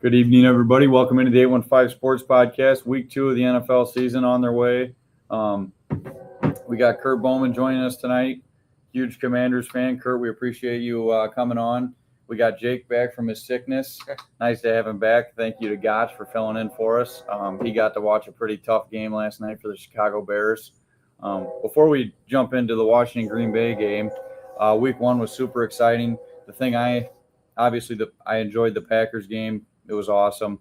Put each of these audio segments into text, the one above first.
Good evening, everybody. Welcome into the 815 Sports Podcast. Week 2 of the NFL season on their way. We got Curt Bowman joining us tonight. Huge Commanders fan. Curt, we appreciate you coming on. We got Jake back from his sickness. Nice to have him back. Thank you to Gotch for filling in for us. He got to watch a pretty tough game last night for the Chicago Bears. Before we jump into the Washington-Green Bay game, Week 1 was super exciting. The thing I enjoyed the Packers game. It was awesome.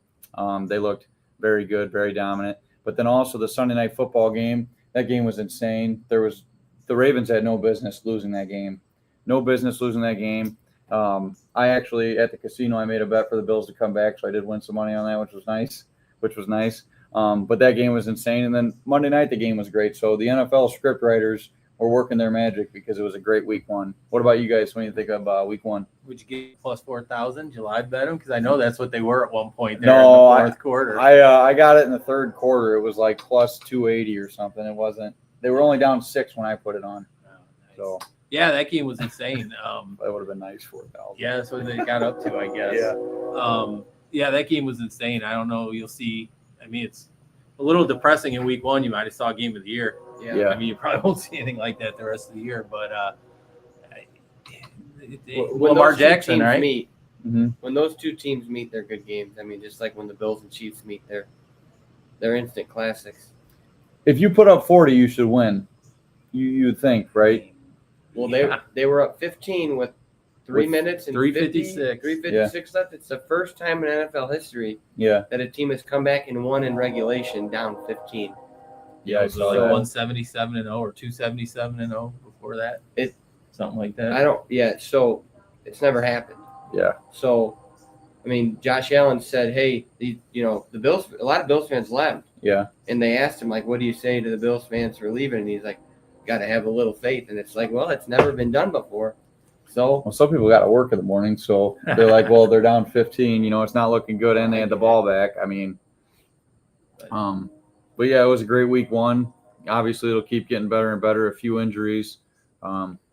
They looked very good, very dominant. But then also the Sunday Night Football game, that game was insane. The Ravens had no business losing that game. No business losing that game. I actually, at the casino, I made a bet for the Bills to come back, so I did win some money on that, which was nice. But that game was insane. And then Monday night, the game was great. So the NFL script writers were working their magic because it was a great Week 1. What about you guys when you think of Week 1? Would you get plus 4,000? Did you live bet them? Because I know that's what they were at one point there No, in the fourth quarter. I got it in the third quarter. It was like plus 280 or something. It wasn't. They were only down 6 when I put it on. Oh, nice. So yeah, that game was insane. that would have been nice 4,000. Yeah, that's what they got up to, I guess. Yeah. That game was insane. I don't know. You'll see. I mean, it's a little depressing in Week 1. You might have saw game of the year. Yeah. I mean, you probably won't see anything like that the rest of the year. But when Lamar those two Jackson, teams right? meet, Mm-hmm. when those two teams meet, they're good games. I mean, just like when the Bills and Chiefs meet, they're instant classics. If you put up 40, you should win. You'd think, right? Well, Yeah. they were up 15 with 3 With minutes and 3:56. 3:56 left. It's the first time in NFL history Yeah. that a team has come back and won in regulation down 15. Yeah, I It was saw like that. 177-0 or 277-0 before that. Something like that. So it's never happened. Yeah. So, I mean, Josh Allen said, hey, the Bills, a lot of Bills fans left. Yeah. And they asked him, like, what do you say to the Bills fans for leaving? And he's like, got to have a little faith. And it's like, well, it's never been done before. So, Well, some people got to work in the morning, so they're like, well, they're down 15. It's not looking good, and they had the ball back. I mean, but yeah, it was a great Week 1. Obviously, it'll keep getting better and better. A few injuries,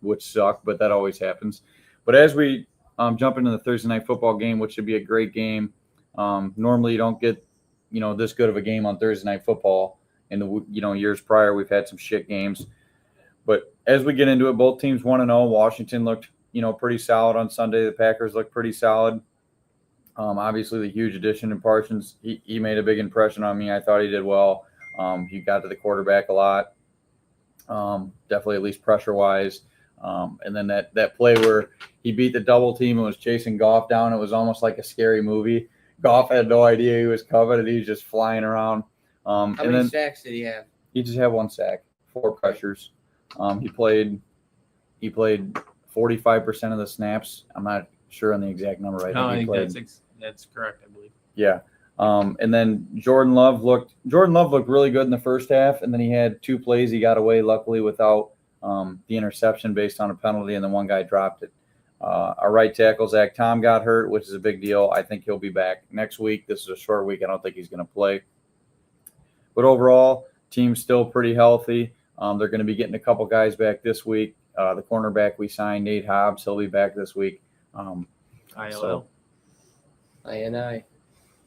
which suck, but that always happens. But as we jump into the Thursday Night Football game, which should be a great game, normally you don't get, this good of a game on Thursday Night Football. In the years prior, we've had some shit games. But as we get into it, both teams 1-0. Washington looked, pretty solid on Sunday. The Packers looked pretty solid. Obviously, the huge addition in Parsons, he made a big impression on me. I thought he did well. He got to the quarterback a lot, definitely at least pressure-wise. And then that play where he beat the double team and was chasing Goff down, it was almost like a scary movie. Goff had no idea he was coming, and he was just flying around. how many sacks did he have? He just had 1 sack, 4 pressures. He played 45% of the snaps. I'm not sure on the exact number. I think that's correct, I believe. Yeah. And then Jordan Love looked really good in the first half, and then he had 2 plays he got away, luckily, without the interception based on a penalty, and then one guy dropped it. Our right tackle, Zach Tom, got hurt, which is a big deal. I think he'll be back next week. This is a short week. I don't think he's going to play. But overall, team's still pretty healthy. They're going to be getting a couple guys back this week. The cornerback we signed, Nate Hobbs, he'll be back this week. ILL. INI.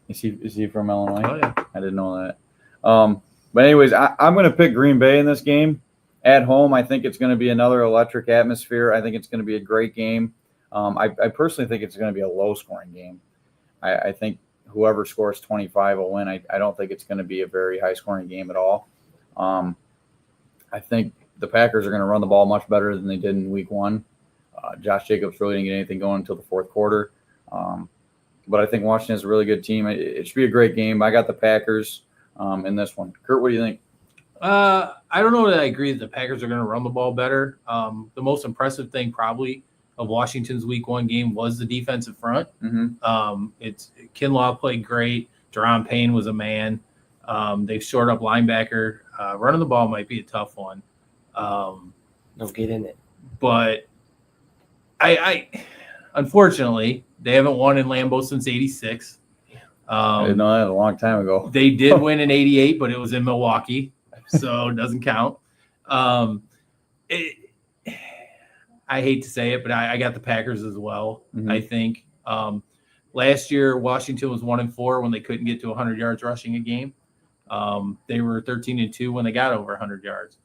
Is he from Illinois? Oh, yeah. I didn't know that. But anyways, I'm going to pick Green Bay in this game. At home, I think it's going to be another electric atmosphere. I think it's going to be a great game. I personally think it's going to be a low-scoring game. I think whoever scores 25 will win. I don't think it's going to be a very high-scoring game at all. I think the Packers are going to run the ball much better than they did in Week 1. Josh Jacobs really didn't get anything going until the fourth quarter. But I think Washington is a really good team. It should be a great game. I got the Packers in this one. Curt, what do you think? I don't know that I agree that the Packers are going to run the ball better. The most impressive thing probably of Washington's Week 1 game was the defensive front. Mm-hmm. It's Kinlaw played great. Deron Payne was a man. They've shored up linebacker. Running the ball might be a tough one. Don't get in it. But I unfortunately, they haven't won in Lambeau since '86. I didn't know that a long time ago. They did win in '88, but it was in Milwaukee, so it doesn't count. I hate to say it, but I got the Packers as well. Mm-hmm. I think Last year, Washington was 1-4 when they couldn't get to 100 yards rushing a game. They were 13-2 when they got over 100 yards.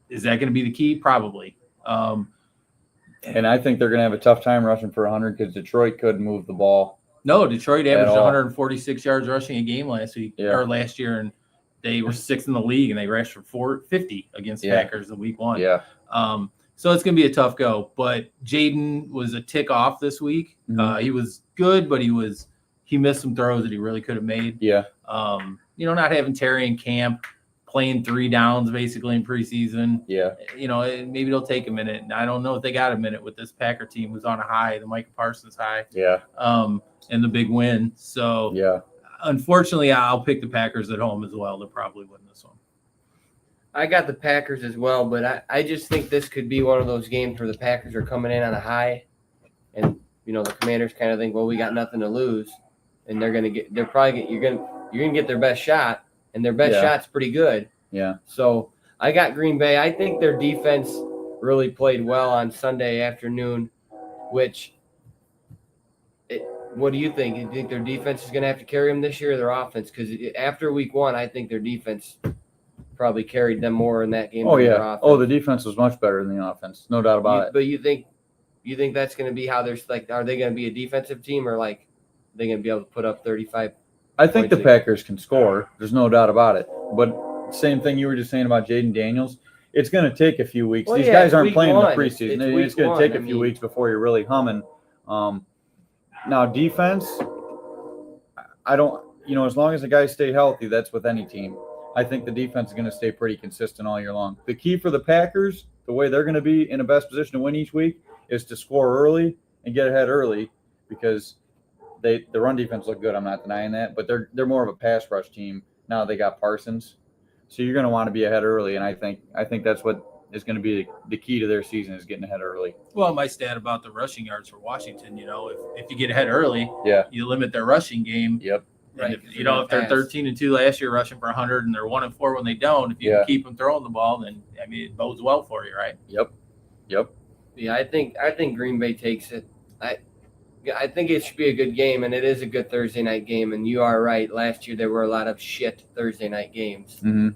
Is that going to be the key? Probably. And I think they're going to have a tough time rushing for 100 because Detroit couldn't move the ball. No, Detroit averaged all. 146 yards rushing a game last last year, and they were 6th in the league, and they rushed for 450 against Packers in week 1. Yeah. So it's going to be a tough go. But Jaden was a tick off this week. Mhm. He was good, but he missed some throws that he really could have made. Yeah. Not having Terry in camp, playing 3 downs basically in preseason. Yeah. Maybe it'll take a minute. And I don't know if they got a minute with this Packer team who's on a high, the Micah Parsons high. Yeah. And the big win. So yeah. Unfortunately, I'll pick the Packers at home as well. They'll probably win this one. I got the Packers as well, but I just think this could be one of those games where the Packers are coming in on a high, and the Commanders kind of think, well, we got nothing to lose, and you're gonna get their best shot, and their best shot's pretty good. Yeah. So I got Green Bay. I think their defense really played well on Sunday afternoon, what do you think? You think their defense is going to have to carry them this year, or their offense? Because after week 1, I think their defense probably carried them more in that game. Oh, than yeah. their offense. Oh, the defense was much better than the offense. No doubt about it. But you think that's going to be how they're like? Are they going to be a defensive team, or like they going to be able to put up 35? I think the Packers can score. There's no doubt about it. But same thing you were just saying about Jaden Daniels. It's going to take a few weeks. These guys aren't playing in the preseason. It's going to take a few weeks before you're really humming. Now, defense, I don't, as long as the guys stay healthy, that's with any team. I think the defense is going to stay pretty consistent all year long. The key for the Packers, the way they're going to be in the best position to win each week, is to score early and get ahead early, because the run defense looked good. I'm not denying that, but they're more of a pass rush team now. They got Parsons, so you're going to want to be ahead early, and I think that's what is going to be the key to their season, is getting ahead early. Well, my stat about the rushing yards for Washington, if you get ahead early, yeah, you limit their rushing game. Yep. Right. If they're 13-2 last year rushing for 100 and they're 1-4 when they don't, if you can keep them throwing the ball, then it bodes well for you, right? Yep. Yeah, I think Green Bay takes it. I think it should be a good game, and it is a good Thursday night game. And you are right. Last year there were a lot of shit Thursday night games. Mm-hmm.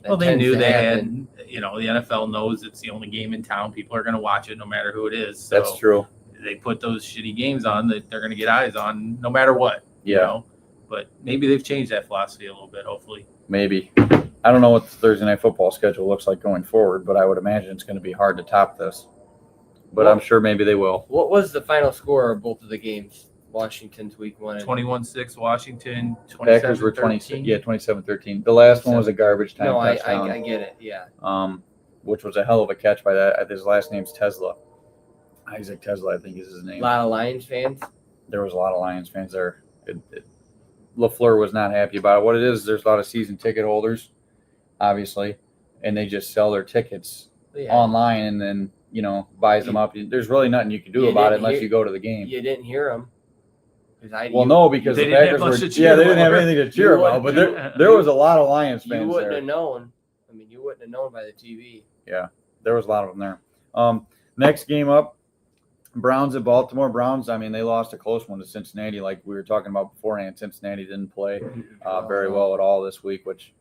Well, they knew they had. The NFL knows it's the only game in town. People are going to watch it no matter who it is. So that's true. They put those shitty games on that they're going to get eyes on no matter what. Yeah. But maybe they've changed that philosophy a little bit, hopefully. Maybe. I don't know what the Thursday night football schedule looks like going forward, but I would imagine it's going to be hard to top this. But I'm sure maybe they will. What was the final score of both of the games? Washington's week 1. 21-6 Washington, 27-13. Packers were 27-13. The last one was a garbage time touchdown. I get it, yeah. Which was a hell of a catch by that. His last name's Tesla. Isaac Tesla, I think is his name. A lot of Lions fans? There was a lot of Lions fans there. LaFleur was not happy about it. What it is, there's a lot of season ticket holders, obviously, and they just sell their tickets online and then, buys them up. There's really nothing you can do about it unless you go to the game. You didn't hear them. Because the Packers were, they didn't have anything to cheer about, but there was a lot of Lions fans there. You wouldn't have known. You wouldn't have known by the TV. Yeah, there was a lot of them there. Next game up, Browns at Baltimore. Browns, they lost a close one to Cincinnati, like we were talking about beforehand. Cincinnati didn't play very well at all this week, which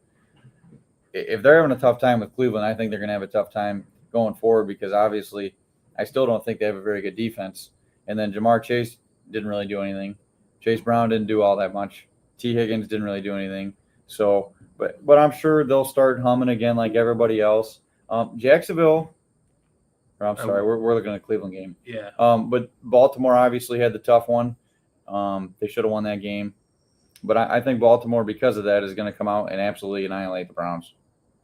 if they're having a tough time with Cleveland, I think they're going to have a tough time going forward, because obviously I still don't think they have a very good defense. And then Jamar Chase didn't really do anything. Chase Brown didn't do all that much. T. Higgins didn't really do anything. So, but I'm sure they'll start humming again like everybody else. Jacksonville, we're looking at the Cleveland game. Yeah. But Baltimore obviously had the tough one. They should have won that game. But I think Baltimore, because of that, is going to come out and absolutely annihilate the Browns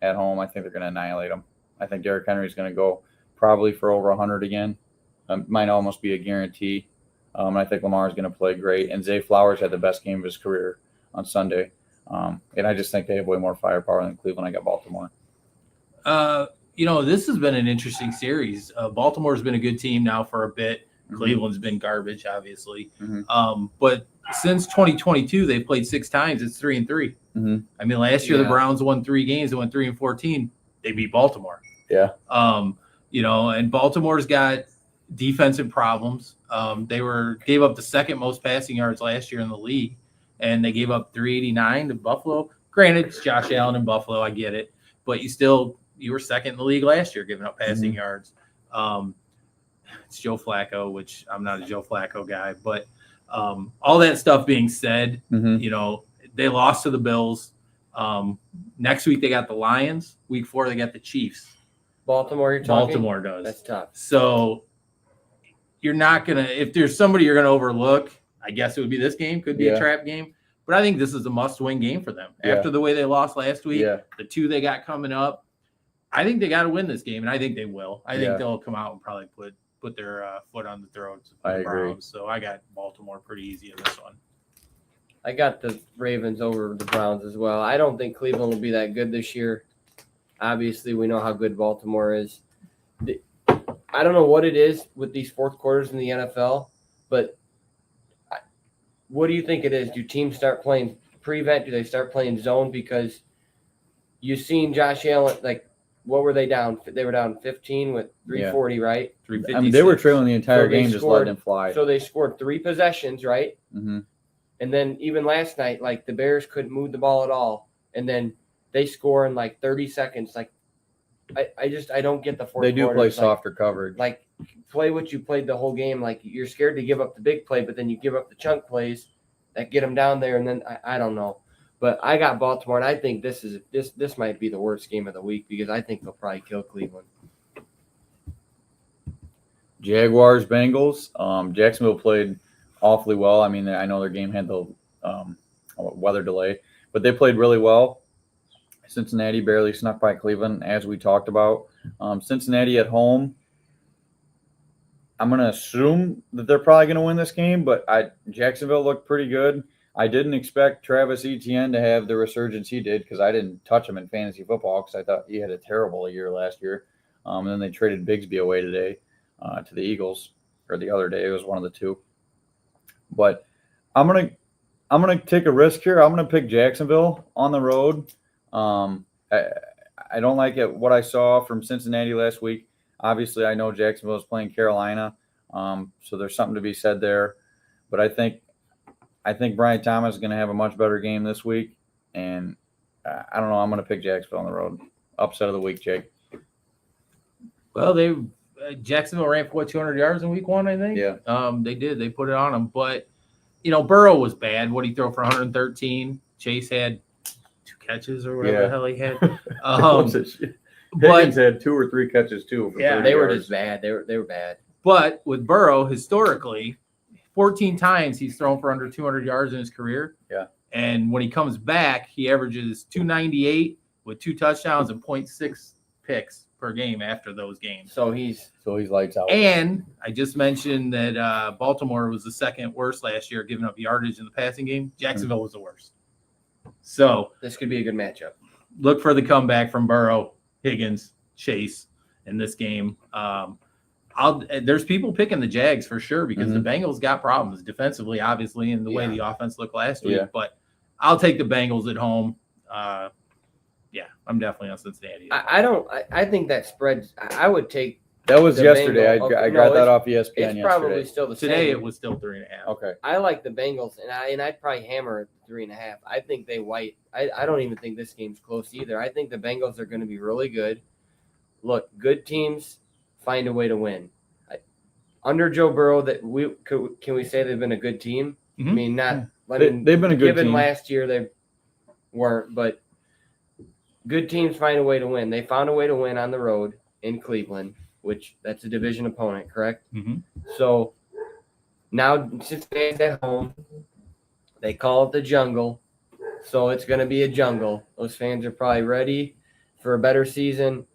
at home. I think they're going to annihilate them. I think Derrick Henry is going to go probably for over 100 again. Might almost be a guarantee. I think Lamar is going to play great. And Zay Flowers had the best game of his career on Sunday. And I just think they have way more firepower than Cleveland. I got Baltimore. This has been an interesting series. Baltimore's been a good team now for a bit. Mm-hmm. Cleveland's been garbage, obviously. Mm-hmm. But since 2022, they've played 6 times. It's 3-3. Mm-hmm. Last year the Browns won 3 games and went 3-14. They beat Baltimore. Yeah. And Baltimore's got defensive problems. They gave up the second most passing yards last year in the league, and they gave up 389 to Buffalo. Granted, it's Josh Allen in Buffalo, I get it, but you were second in the league last year giving up passing yards. It's Joe Flacco, which I'm not a Joe Flacco guy, but all that stuff being said, they lost to the Bills. Next week they got the Lions. Week 4 they got the Chiefs. Baltimore, you're talking? Baltimore does. That's tough. So you're not going to – if there's somebody you're going to overlook, I guess it would be this game. Could be a trap game. But I think this is a must-win game for them. Yeah. After the way they lost last week, the 2 they got coming up, I think they got to win this game, and I think they will. I think they'll come out and probably put their foot on the throats of the Browns. So I got Baltimore pretty easy in this one. I got the Ravens over the Browns as well. I don't think Cleveland will be that good this year. Obviously, we know how good Baltimore is. I don't know what it is with these fourth quarters in the NFL, but what do you think it is? Do teams start playing prevent? Do they start playing zone? Because you've seen Josh Allen, like, what were they down? They were down 15 with 340, right? 356. I mean, they were trailing the entire game, just letting him fly. So they scored 3 possessions, right? Mm-hmm. And then even last night, like, the Bears couldn't move the ball at all. And then they score in like 30 seconds. Like, I don't get the fourth quarter. They do play softer coverage. Like, play what you played the whole game. Like, you're scared to give up the big play, but then you give up the chunk plays that get them down there. And then I don't know. But I got Baltimore, and I think this might be the worst game of the week because I think they'll probably kill Cleveland. Jaguars, Bengals. Jacksonville played awfully well. I mean, I know their game had the weather delay, but they played really well. Cincinnati barely snuck by Cleveland, as we talked about. Cincinnati at home, I'm going to assume that they're probably going to win this game, but Jacksonville looked pretty good. I didn't expect Travis Etienne to have the resurgence he did because I didn't touch him in fantasy football because I thought he had a terrible year last year. And then they traded Bigsby away today to the Eagles, or the other day. It was one of the two. But I'm gonna take a risk here. I'm gonna pick Jacksonville on the road. I don't like what I saw from Cincinnati last week. Obviously, I know Jacksonville is playing Carolina, so there's something to be said there. But I think Brian Thomas is going to have a much better game this week, and I don't know. I'm going to pick Jacksonville on the road. Upset of the week, Jake. Well, Jacksonville ran for 200 yards in week 1, I think. Yeah. They did. They put it on them, but Burrow was bad. What did he throw for 113? Chase had 2 catches or whatever the hell he had. Higgins had 2 or 3 catches too. Yeah, they were just bad. They were bad. But with Burrow, historically, 14 times he's thrown for under 200 yards in his career. Yeah. And when he comes back, he averages 298 with 2 touchdowns and 0.6 picks per game after those games. So he's lights out. And I just mentioned that Baltimore was the second worst last year, giving up yardage in the passing game. Jacksonville was the worst. So this could be a good matchup. Look for the comeback from Burrow, Higgins, Chase in this game. There's people picking the Jags for sure because the Bengals got problems defensively, obviously, in the way the offense looked last week. But I'll take the Bengals at home. I'm definitely on Cincinnati. I think that spread. I would take. That was yesterday. I got that off ESPN it's yesterday. Probably still the same. Today it was still 3.5. Okay. I like the Bengals, and I'd probably hammer 3.5. I think they white. I don't even think this game's close either. I think the Bengals are going to be really good. Look, good teams find a way to win. Under Joe Burrow, can we say they've been a good team? Mm-hmm. I mean, not. They've been a good team. Given last year they weren't, but good teams find a way to win. They found a way to win on the road in Cleveland, which that's a division opponent, correct? Mm-hmm. So now Cincinnati's at home. They call it the jungle, so it's going to be a jungle. Those fans are probably ready for a better season.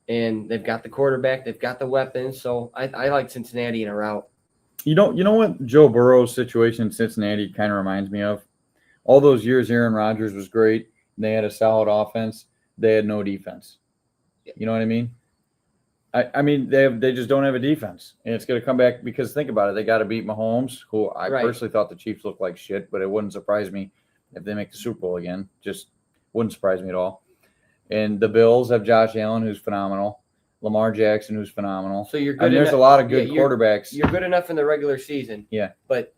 And they've got the quarterback, they've got the weapons, so I like Cincinnati in a rout. You know what Joe Burrow's situation in Cincinnati kind of reminds me of? All those years Aaron Rodgers was great. They had a solid offense. They had no defense. You know what I mean? I mean, they just don't have a defense. And it's going to come back because think about it. They got to beat Mahomes, who I personally thought the Chiefs looked like shit, but it wouldn't surprise me if they make the Super Bowl again. Just wouldn't surprise me at all. And the Bills have Josh Allen, who's phenomenal. Lamar Jackson, who's phenomenal. So you're I good. mean, there's enough, a lot of good yeah, quarterbacks. You're good enough in the regular season. Yeah. But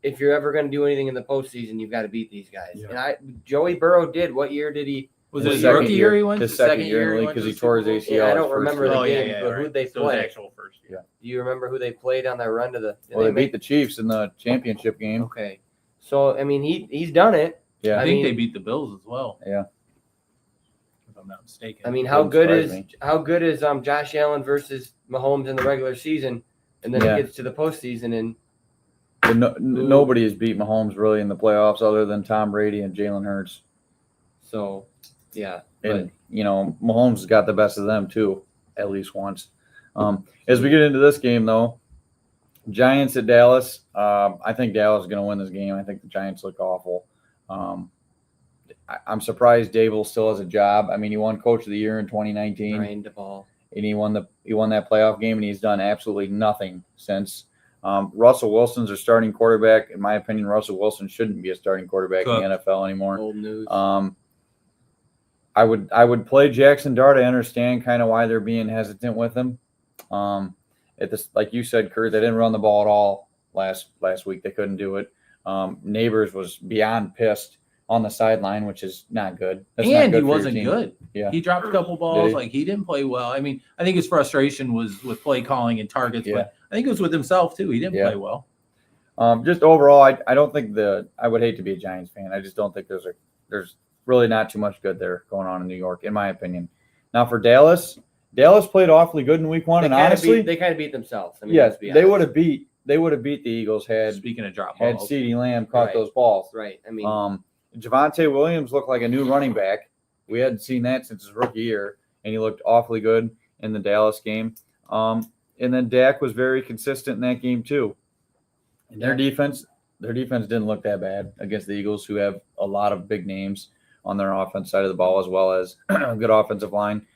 if you're ever going to do anything in the postseason, you've got to beat these guys. Yeah. And Joey Burrow did. What year did he? Was His it his second rookie year- year he went? his second Second year in the he league went because to he the tore his Super Bowl? ACL. Yeah, I his don't first remember year. the Oh, game, yeah, but right. who'd they So it was play? actual first year. Do you remember who they played on that run to the? Well, they beat the Chiefs in the championship game. Okay, so I mean he's done it. Yeah. I I think mean- they beat the Bills as well, Yeah. if I'm not mistaken. I mean, how Wouldn't good surprise is Josh Allen versus Mahomes in the regular season, and then Yeah. it gets to the postseason and But nobody has beat Mahomes really in the playoffs other than Tom Brady and Jalen Hurts. so yeah. And, Mahomes has got the best of them too, at least once. As we get into this game, though, Giants at Dallas. I think Dallas is going to win this game. I think the Giants look awful. I'm surprised Dable still has a job. I mean, he won Coach of the Year in 2019, Brian DePaul. and he won that playoff game, and he's done absolutely nothing since. Russell Wilson's a starting quarterback. In my opinion, Russell Wilson shouldn't be a starting quarterback in the NFL anymore. Old news. I would play Jackson Dart. I understand kind of why they're being hesitant with him. Like you said, Curt, they didn't run the ball at all last week. They couldn't do it. Neighbors was beyond pissed on the sideline, which is not good. That's not and good he for your wasn't team. good. Yeah. He dropped a couple balls. Like, he didn't play well. I mean, I think his frustration was with play calling and targets, but I think it was with himself too. He didn't play well. Just overall, I don't think I would hate to be a Giants fan. I just don't think there's really not too much good there going on in New York, in my opinion. Now for Dallas played awfully good in week one, and honestly, they kind of beat themselves. I mean, yes, let's be they honest. would have beat the Eagles had Speaking of drop had balls, CeeDee Lamb caught Right. those balls. Right. I mean, Javonte Williams looked like a new running back. We hadn't seen that since his rookie year, and he looked awfully good in the Dallas game. And then Dak was very consistent in that game too. And their defense didn't look that bad against the Eagles, who have a lot of big names on their offense side of the ball, as well as a good offensive line.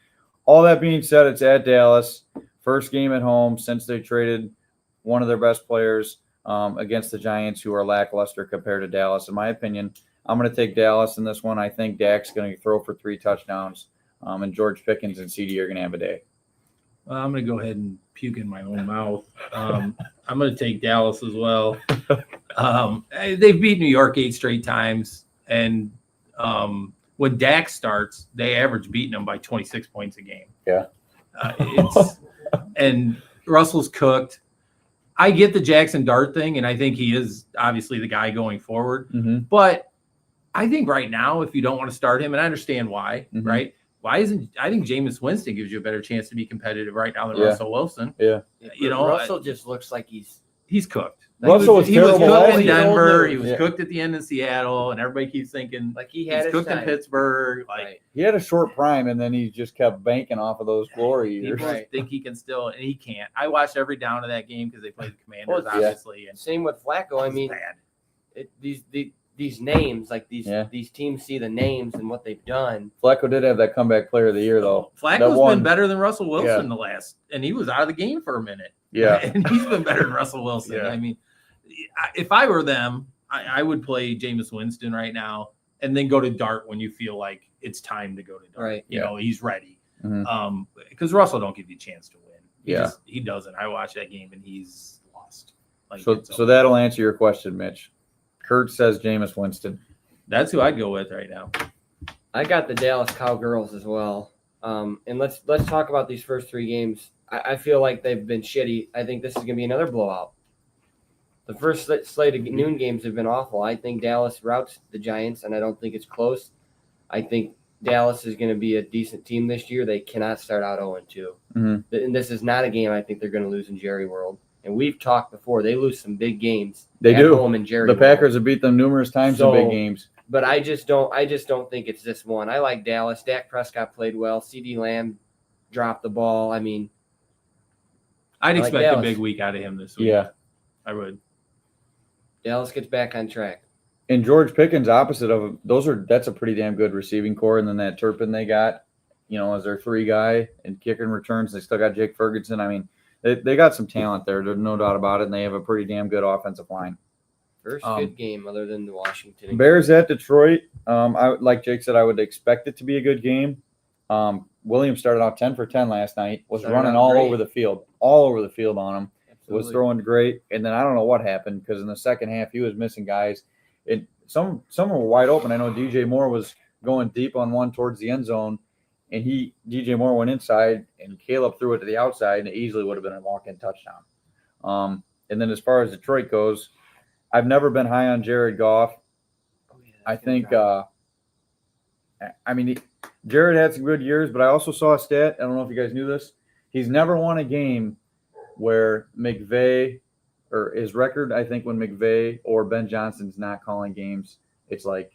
All that being said, it's at Dallas. First game at home since they traded one of their best players against the Giants, who are lackluster compared to Dallas. In my opinion, I'm going to take Dallas in this one. I think Dak's going to throw for 3 touchdowns, and George Pickens and CD are going to have a day. I'm going to go ahead and puke in my own mouth. I'm going to take Dallas as well. They've beat New York 8 straight times, and when Dak starts, they average beating them by 26 points a game. Yeah. And Russell's cooked. I get the Jackson Dart thing, and I think he is obviously the guy going forward. Mm-hmm. But I think right now, if you don't want to start him, and I understand why, Mhm. right? I think Jameis Winston gives you a better chance to be competitive right now than Yeah. Russell Wilson. Yeah. You know, Russell just looks like he's cooked. Russell was He was terrible cooked last in year. Denver. He was Yeah. cooked at the end in Seattle, and everybody keeps thinking like he he's had his cooked in time. Pittsburgh. Like, Right. He had a short prime, and then he just kept banking off of those glory years. people Right. think he can still, and he can't. I watched every down of that game because they played the Commanders, Well, yeah. obviously, and Same with Flacco. I it's mean, bad. these names, like these Yeah. these teams see the names and what they've done. Flacco did have that comeback player of the year, though. Flacco's That one- been better than Russell Wilson Yeah. and he was out of the game for a minute. Yeah. And he's been better than Russell Wilson. Yeah. I mean, if I were them, I would play Jameis Winston right now and then go to Dart when you feel like it's time to go to Dart. Right. You know, he's ready. Mhm. Because Russell don't give you a chance to win. Yeah. He doesn't. I watched that game and he's lost. Like, So it's so over. that'll answer your question, Mitch. Curt says Jameis Winston. That's who I'd go with right now. I got the Dallas Cowgirls as well. And let's talk about these first 3 games. I feel like they've been shitty. I think this is going to be another blowout. The first slate of noon games have been awful. I think Dallas routs the Giants, and I don't think it's close. I think Dallas is going to be a decent team this year. They cannot start out 0-2. Mhm. And this is not a game I think they're going to lose in Jerry World. And we've talked before. They lose some big games. They at do. home in Jerry The World. Packers have beat them numerous times in big games. But I just don't think it's this one. I like Dallas. Dak Prescott played well. CeeDee Lamb dropped the ball. I mean, I'd I like expect a Dallas. big week out of him this week. Yeah. I would. Dallas gets back on track. And George Pickens, opposite of him, that's a pretty damn good receiving core. And then that Turpin they got, as their 3 guy and kicking returns. They still got Jake Ferguson. I mean, they got some talent there. There's no doubt about it. And they have a pretty damn good offensive line. First good game other than the Washington. Bears at Detroit. Like Jake said, I would expect it to be a good game. Williams started out 10 for 10 last night, was Started running out all great. over the field on him. Absolutely. Was throwing great, and then I don't know what happened because in the second half he was missing guys. Some were wide open. I know DJ Moore was going deep on one towards the end zone, and DJ Moore went inside, and Caleb threw it to the outside, and it easily would have been a walk-in touchdown. And then as far as Detroit goes, I've never been high on Jared Goff. Oh, yeah, I that's gonna think, drive Jared had some good years, but I also saw a stat. I don't know if you guys knew this. He's never won a game where McVay, or his record, I think, when McVay or Ben Johnson's not calling games, it's like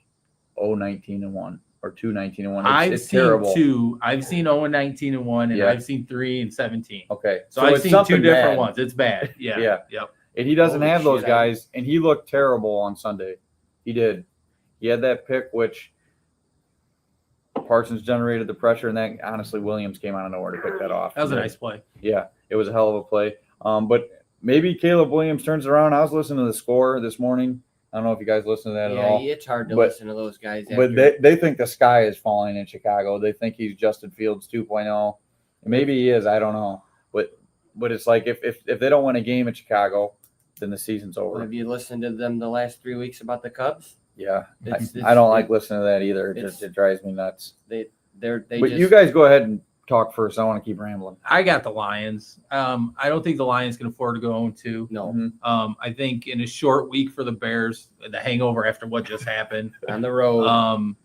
0-19-1 or 2-19-1. It's seen terrible. two. I've seen 0-19-1, and Yeah. I've seen 3-17. Okay, So I've it's seen two something different bad. ones. It's bad. Yeah. Yeah. Yep. And he doesn't Holy have those shit, guys, and he looked terrible on Sunday. He did. He had that pick, which Parsons generated the pressure, and that honestly Williams came out of nowhere to pick that off. That was a nice play. Yeah, it was a hell of a play. But maybe Caleb Williams turns it around. I was listening to the score this morning. I don't know if you guys listen to that at all. Yeah, it's hard to But- listen to those guys. But they think the sky is falling in Chicago. They think he's Justin Fields 2.0. And maybe he is. I don't know. But it's like if they don't win a game in Chicago, then the season's over. Have you listened to them the last 3 weeks about the Cubs? Yeah, It's- I don't like listening to that either. it's- It drives me nuts. They But just, you guys go ahead and talk first. I want to keep rambling. I got the Lions. I don't think the Lions can afford to go 0-2. no Mhm. I think in a short week for the Bears, the hangover after what just happened. on the road. At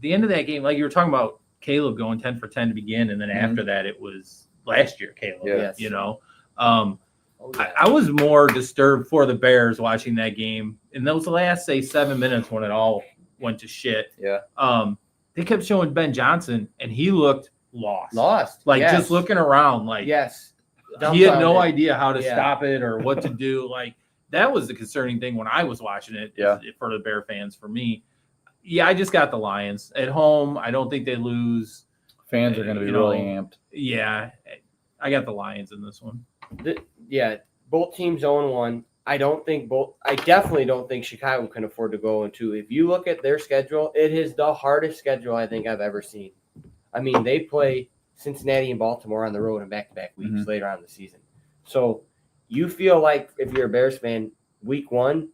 the end of that game, like you were talking about Caleb going 10 for 10 to begin, and then Mhm. after that, it was last year, Caleb. Yeah. Yes. Oh, yeah. I was more disturbed for the Bears watching that game in those last, say, 7 minutes when it all went to shit. Yeah. They kept showing Ben Johnson, and he looked lost. Lost. Like Yes. just looking around, like Yes. he had no Dumbfounded. idea how to Yeah. stop it or what to do. Like that was the concerning thing when I was watching it. Yeah. For the Bear fans, for me, yeah, I just got the Lions at home. I don't think they lose. Fans are going to be You know, really amped. Yeah, I got the Lions in this one. Yeah, both teams 0-1. I definitely don't think Chicago can afford to go 0-2. If you look at their schedule, it is the hardest schedule I think I've ever seen. I mean, they play Cincinnati and Baltimore on the road in back-to-back weeks Mhm. later on in the season. So you feel like if you're a Bears fan, week one,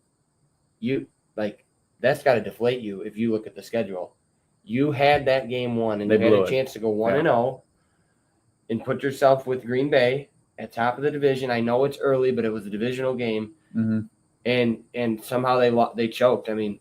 that's got to deflate you if you look at the schedule. You had that game won, and They you had blew a it. chance to go 1-0 and put yourself with Green Bay at top of the division. I know it's early, but it was a divisional game, Mhm. and somehow they choked. I mean,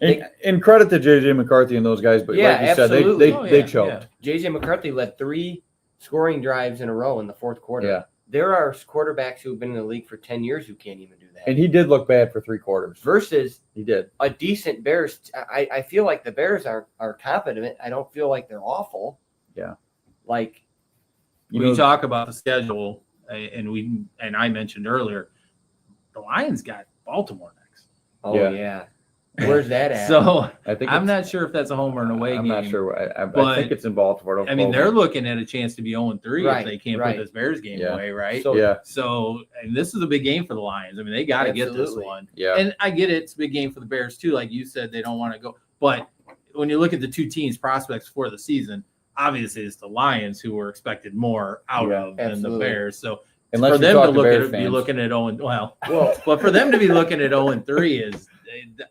And credit to JJ McCarthy and those guys, but Yeah, like you said, absolutely. they choked. JJ McCarthy led 3 scoring drives in a row in the fourth quarter. Yeah. There are quarterbacks who've been in the league for 10 years who can't even do that. And he did look bad for 3 quarters. Versus He did. a decent Bears. I feel like the Bears are competent. I don't feel like they're awful. Yeah. Like, You When know, you talk about the schedule, and I mentioned earlier, the Lions got Baltimore next. oh Yeah. yeah. Where's that at? So I think I'm it's- not sure if that's a home or an away I'm game. not sure. I but- think it's in Baltimore. Don't I mean, quote they're me. looking at a chance to be 0-3 Right, if they can't right. put this Bears game Yeah. away, right? So- Yeah, So, and this is a big game for the Lions. I mean, they got to get this Absolutely. one. yeah. And I get it. It's a big game for the Bears, too. Like you said, they don't want to go. But when you look at the two teams' prospects for the season, obviously it's the Lions who were expected more out Yeah, of than the absolutely. Bears. So Unless for you them talk to to look Bears at be fans. looking at 0 well, Well, but for them to be looking at 0-3 is,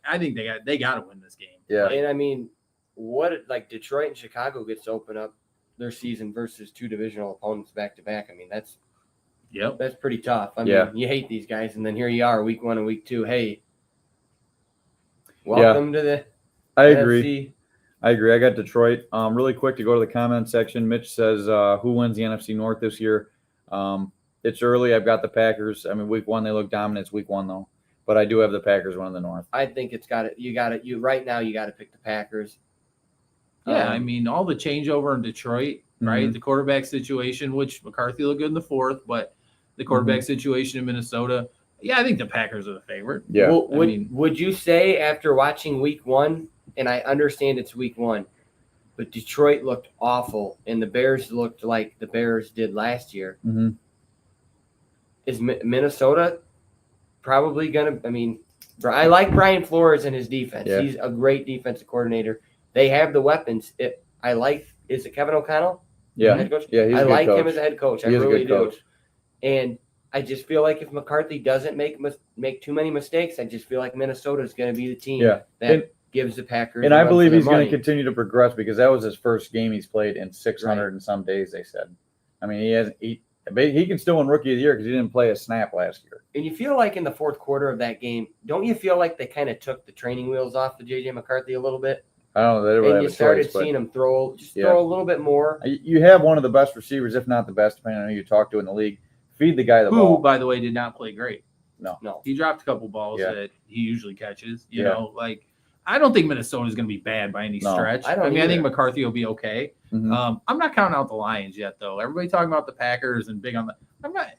I think they got to win this game. Yeah. and I mean, Detroit and Chicago gets to open up their season versus 2 divisional opponents back to back. I mean, that's Yep. pretty tough. I Yeah. mean, you hate these guys, and then here you are, week 1 and week 2. Hey, welcome to the I agree. NFC. I agree. I got Detroit. Really quick to go to the comment section. Mitch says, who wins the NFC North this year? It's early. I've got the Packers. I mean, week 1, they look dominant. It's week 1, though. But I do have the Packers winning the North. I think it's got it. You right now. You got to pick the Packers. Yeah, I mean, all the changeover in Detroit, right? Mhm. The quarterback situation, which McCarthy looked good in the fourth, but the quarterback situation in Minnesota, yeah, I think the Packers are the favorite. Yeah. Well, I mean- would you say after watching week 1, and I understand it's week 1, but Detroit looked awful, and the Bears looked like the Bears did last year. Mhm. Is Minnesota probably going to – I mean, I like Brian Flores and his defense. Yeah. He's a great defensive coordinator. They have the weapons. Is it Kevin O'Connell? Yeah. Head coach? Yeah, he's I a good like coach. him as a head coach. I He is a really good do. coach. And I just feel like if McCarthy doesn't make too many mistakes, I just feel like Minnesota is going to be the team that gives the Packers. And I believe he's going money. to continue to progress because that was his first game he's played in 600 and some days, they said. I mean, he can still win Rookie of the Year because he didn't play a snap last year. And you feel like in the fourth quarter of that game, don't you feel like they kind of took the training wheels off of J.J. McCarthy a little bit? I don't know. They really and you have a started choice, seeing him throw a little bit more. You have one of the best receivers, if not the best, depending on who you talk to in the league. Feed the guy the ball. Who, by the way, did not play great. No. He dropped a couple balls that he usually catches. You know, like I don't think Minnesota is going to be bad by any stretch. I think McCarthy will be okay. Mm-hmm. I'm not counting out the Lions yet, though. Everybody talking about the Packers and big on the. I'm not.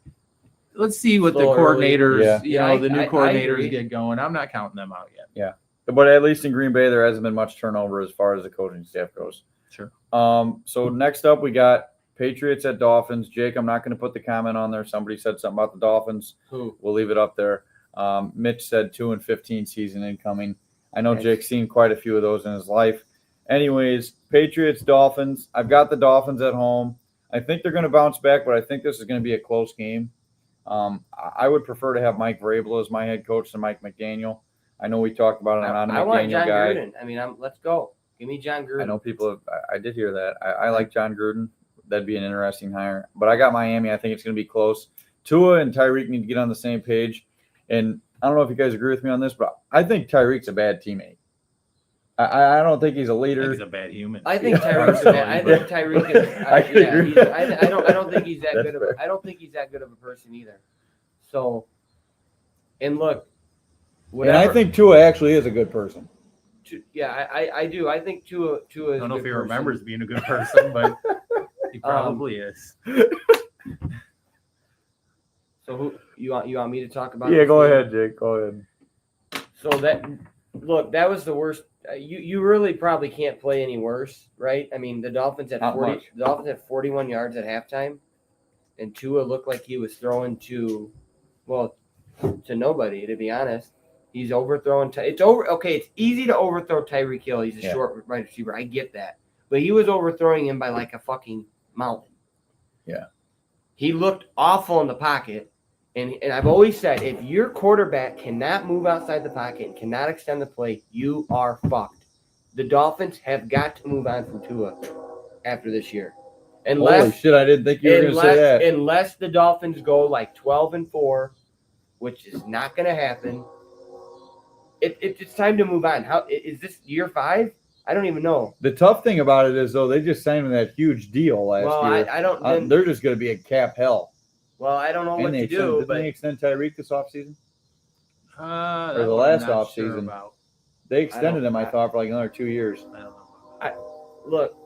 Let's see what the coordinators, the new coordinators get going. I'm not counting them out yet. Yeah. But at least in Green Bay, there hasn't been much turnover as far as the coaching staff goes. Sure. So next up, we got Patriots at Dolphins. Jake, I'm not going to put the comment on there. Somebody said something about the Dolphins. Who? We'll leave it up there. Mitch said 2-15 season incoming. I know Jake's seen quite a few of those in his life. Anyways, Patriots, Dolphins. I've got the Dolphins at home. I think they're going to bounce back, but I think this is going to be a close game. I would prefer to have Mike Vrabel as my head coach than Mike McDaniel. I know we talked about it. I'm not a McDaniel want John guy. Gruden. I mean, let's go. Give me John Gruden. I know people have. I did hear that. I like John Gruden. That'd be an interesting hire. But I got Miami. I think it's going to be close. Tua and Tyreek need to get on the same page. And I don't know if you guys agree with me on this, but I think Tyreek's a bad teammate. I don't think he's a leader. I think he's a bad human. I think Tyreek's a bad. I think Tyreek is. I don't think he's that good of. I don't think he's that good of a person either. So, and look, and I think Tua actually is a good person. I do. I think Tua is. I don't know if he remembers being a good person, but he probably is. So who you want me to talk about? Yeah, go ahead, Jake. Go ahead. So that was the worst. You really probably can't play any worse, right? I mean, the Dolphins had 41 yards at halftime, and Tua looked like he was throwing to nobody. To be honest, he's overthrowing. It's easy to overthrow Tyreek Hill. He's a short right receiver. I get that, but he was overthrowing him by like a fucking mountain. Yeah, he looked awful in the pocket. And I've always said, if your quarterback cannot move outside the pocket and cannot extend the play, you are fucked. The Dolphins have got to move on from Tua after this year. Holy shit, I didn't think you were going to say that. Unless the Dolphins go like 12-4, which is not going to happen, it's time to move on. How is this year 5? I don't even know. The tough thing about it is, though, they just signed him that huge deal last year. I don't. They're just going to be a cap hell. Well, I don't know what to do. Didn't they extend Tyreek this offseason? Or the last offseason? They extended him, I thought, for like another 2 years. I don't know. Look,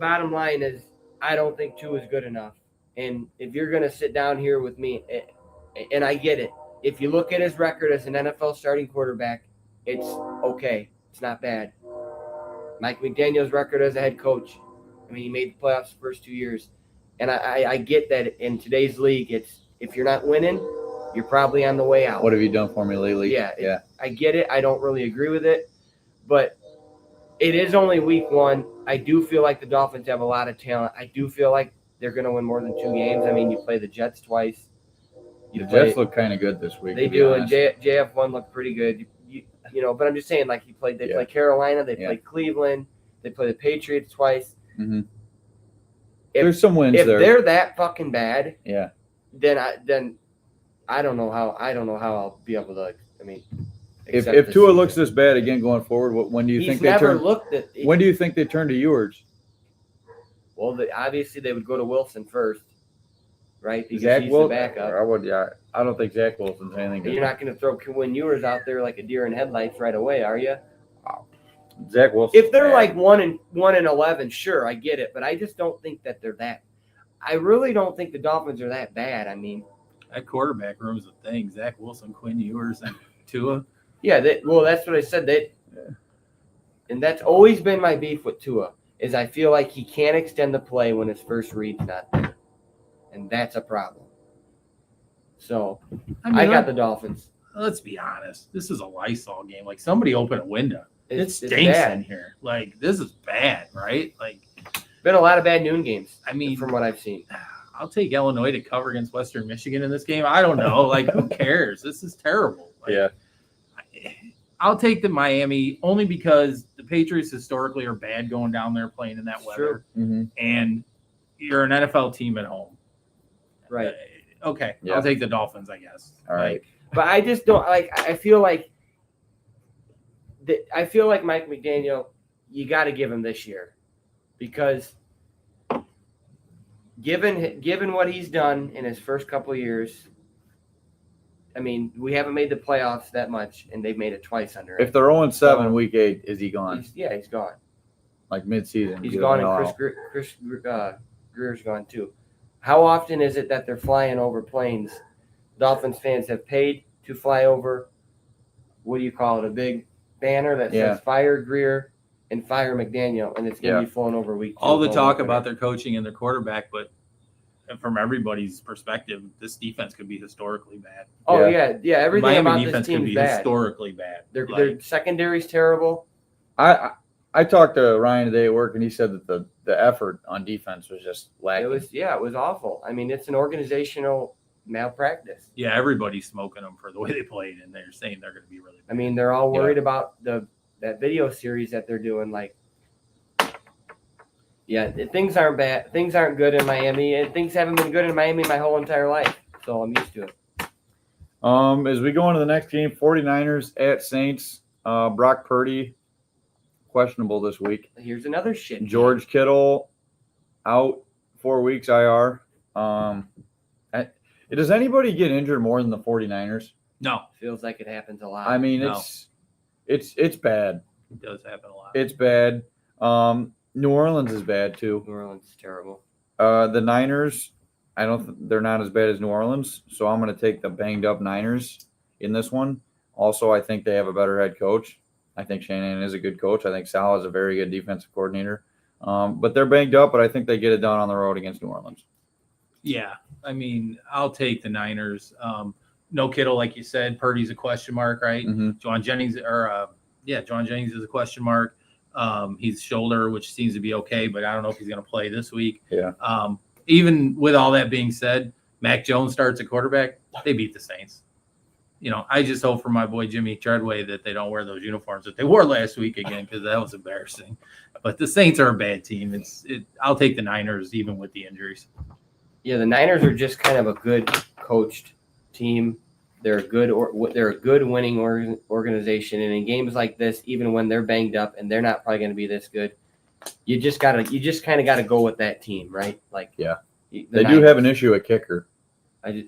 bottom line is, I don't think Tua is good enough. And if you're going to sit down here with me, and I get it, if you look at his record as an NFL starting quarterback, it's okay. It's not bad. Mike McDaniel's record as a head coach, I mean, he made the playoffs the first 2 years. And I get that in today's league, it's if you're not winning, you're probably on the way out. What have you done for me lately? Yeah. I get it. I don't really agree with it. But it is only week 1. I do feel like the Dolphins have a lot of talent. I do feel like they're going to win more than 2 games. I mean, you play the Jets twice. The Jets look kind of good this week. They do, and JF1 looked pretty good. You know, but I'm just saying, like, they played Carolina, they played Cleveland, they played the Patriots twice. Mm-hmm. There's some wins there. If they're that fucking bad, then I don't know how I'll be able to. I mean, if Tua looks this bad again going forward, when do you think they turn? When do you think they turn to Ewers? Well, obviously they would go to Wilson first, right? Because Zach he's the backup. I don't think Zach Wilson's anything good. You're not going to throw Quinn Ewers out there like a deer in headlights right away, are you? Zach Wilson. If they're like 1-11, sure, I get it, but I just don't think that they're that. I really don't think the Dolphins are that bad. I mean, that quarterback room's a thing. Zach Wilson, Quinn Ewers, and Tua. Yeah, that's what I said. And that's always been my beef with Tua, is I feel like he can't extend the play when his first read's not there, and that's a problem. So I got the Dolphins. let's be honest. This is a Lysol game. Like, somebody open a window. It It's stinks bad. in here. Like, this is bad, right? Like, Been a lot of bad noon games. I mean, from what I've seen. I'll take Illinois to cover against Western Michigan in this game. I don't know. Like, who cares? This is terrible. Like, Yeah. I'll take the Miami only because the Patriots historically are bad going down there playing in that weather. Mm-hmm. And you're an NFL team at home. Right. Okay. Yeah. I'll take the Dolphins, I guess. All right. But I just don't like. I feel like Mike McDaniel. You got to give him this year, because given what he's done in his first couple of years, I mean, we haven't made the playoffs that much, and they've made it twice under him. If they're 0-7 week 8, is he gone? He's gone. Like mid-season? He's gone, and Chris Greer's gone too. How often is it that they're flying over planes? Dolphins fans have paid to fly over. What do you call it? A big banner that says "Fire Greer" and "Fire McDaniel," and it's going to be flown over week 2. All the talk about their coaching and their quarterback, but from everybody's perspective, this defense could be historically bad. Oh yeah. Everything Miami about defense this could team's be bad. historically bad. Their secondary's terrible. I talked to Ryan today at work, and he said that the effort on defense was just lacking. It was awful. I mean, it's an organizational malpractice. Yeah, everybody's smoking them for the way they played, and they're saying they're going to be really bad. I mean, they're all worried about that video series that they're doing. Like, things aren't bad. Things aren't good in Miami, and things haven't been good in Miami my whole entire life. So I'm used to it. As we go into the next game, 49ers at Saints. Brock Purdy, questionable this week. Here's another shit. George Kittle out 4 weeks IR. Does anybody get injured more than the 49ers? No. Feels like it happens a lot. I mean, it's bad. It does happen a lot. It's bad. New Orleans is bad too. New Orleans is terrible. The Niners, they're not as bad as New Orleans, so I'm going to take the banged up Niners in this one. Also, I think they have a better head coach. I think Shanahan is a good coach. I think Sal is a very good defensive coordinator. But they're banged up, but I think they get it done on the road against New Orleans. Yeah, I mean, I'll take the Niners. No Kittle, like you said. Purdy's a question mark, right? Mm-hmm. John Jennings is a question mark. He's shoulder, which seems to be okay, but I don't know if he's going to play this week. Yeah. Even with all that being said, Mac Jones starts at quarterback. They beat the Saints. I just hope for my boy Jimmy Treadway that they don't wear those uniforms that they wore last week again, because that was embarrassing. But the Saints are a bad team. I'll take the Niners even with the injuries. Yeah, the Niners are just kind of a good coached team. They're a good winning organization, and in games like this, even when they're banged up and they're not probably going to be this good, you just kind of gotta go with that team, right? Like, they do have an issue at kicker. I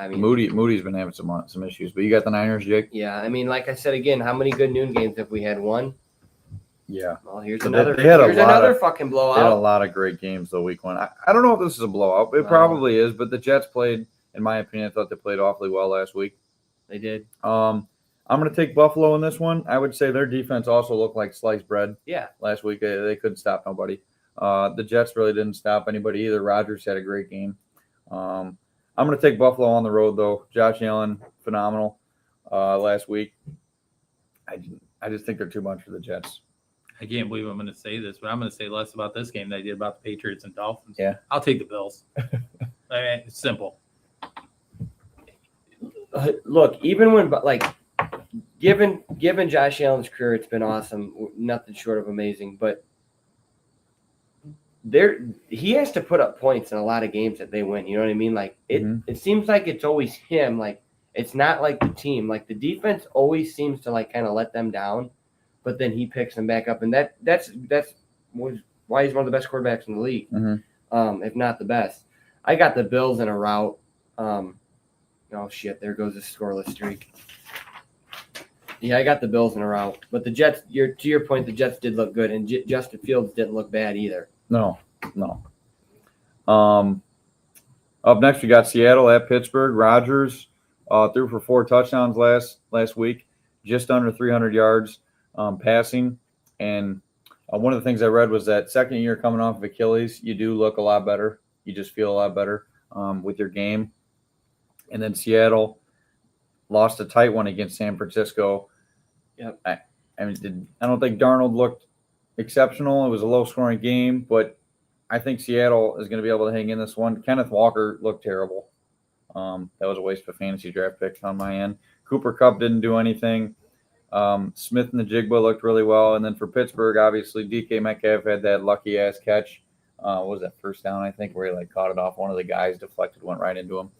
mean, Moody's been having some issues, but you got the Niners, Jake. Yeah, I mean, like I said again, how many good noon games have we had? One. Yeah. Well, here's But another. they had another fucking blowout. They had a lot of great games though week 1. I don't know if this is a blowout. It probably is, but the Jets played, in my opinion, I thought they played awfully well last week. They did. I'm going to take Buffalo in this one. I would say their defense also looked like sliced bread. Yeah. Last week they couldn't stop nobody. The Jets really didn't stop anybody either. Rodgers had a great game. I'm going to take Buffalo on the road though. Josh Allen, phenomenal last week. I just think they're too much for the Jets. I can't believe I'm going to say this, but I'm going to say less about this game than I did about the Patriots and Dolphins. Yeah. I'll take the Bills. I mean, it's simple. Look, even when given Josh Allen's career, it's been awesome, nothing short of amazing. But he has to put up points in a lot of games that they win. You know what I mean? Like it seems like it's always him. Like it's not like the team. Like the defense always seems to kind of let them down, but then he picks them back up, and that's why he's one of the best quarterbacks in the league, if not the best. I got the Bills in a rout. Oh, shit, there goes the scoreless streak. Yeah, I got the Bills in a rout. But the Jets, to your point, the Jets did look good, and Justin Fields didn't look bad either. No. Up next, we got Seattle at Pittsburgh. Rodgers threw for 4 touchdowns last week, just under 300 yards passing. And one of the things I read was that second year coming off of Achilles, you do look a lot better. You just feel a lot better with your game. And then Seattle, lost a tight one against San Francisco. Yep. I don't think Darnold looked exceptional. It was a low-scoring game, but I think Seattle is going to be able to hang in this one. Kenneth Walker looked terrible. That was a waste of fantasy draft picks on my end. Cooper Kupp didn't do anything. Smith and the Jigba looked really well. And then for Pittsburgh, obviously, DK Metcalf had that lucky-ass catch. What was that, first down, I think, where he caught it off one of the guys, deflected, went right into him.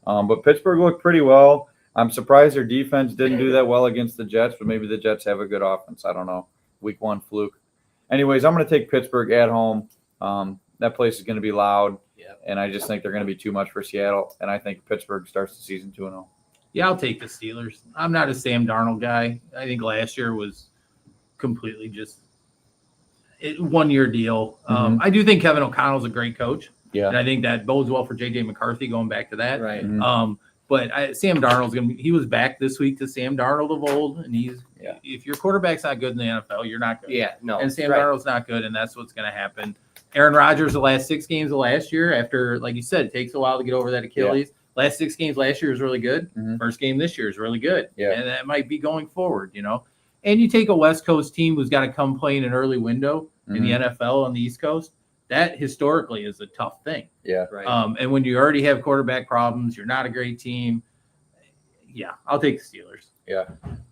But Pittsburgh looked pretty well. I'm surprised their defense didn't do that well against the Jets, but maybe the Jets have a good offense. I don't know. Week 1 fluke. Anyways, I'm going to take Pittsburgh at home. That place is going to be loud, and I just think they're going to be too much for Seattle, and I think Pittsburgh starts the season 2-0. Yeah, I'll take the Steelers. I'm not a Sam Darnold guy. I think last year was completely just a one-year deal. I do think Kevin O'Connell's a great coach. Yeah. And I think that bodes well for J.J. McCarthy going back to that. Right. But Sam Darnold's he was back this week to Sam Darnold of old, and if your quarterback's not good in the NFL, you're not good. Yeah, no. And Sam Darnold's not good, and that's what's going to happen. Aaron Rodgers, the last 6 games of last year, after, like you said, it takes a while to get over that Achilles. Yeah. Last 6 games last year was really good. First game this year is really good. Yeah. And that might be going forward, And you take a West Coast team who's got to come play in an early window in the NFL on the East Coast. That historically is a tough thing. Yeah. Right. And when you already have quarterback problems, you're not a great team. Yeah, I'll take the Steelers. Yeah.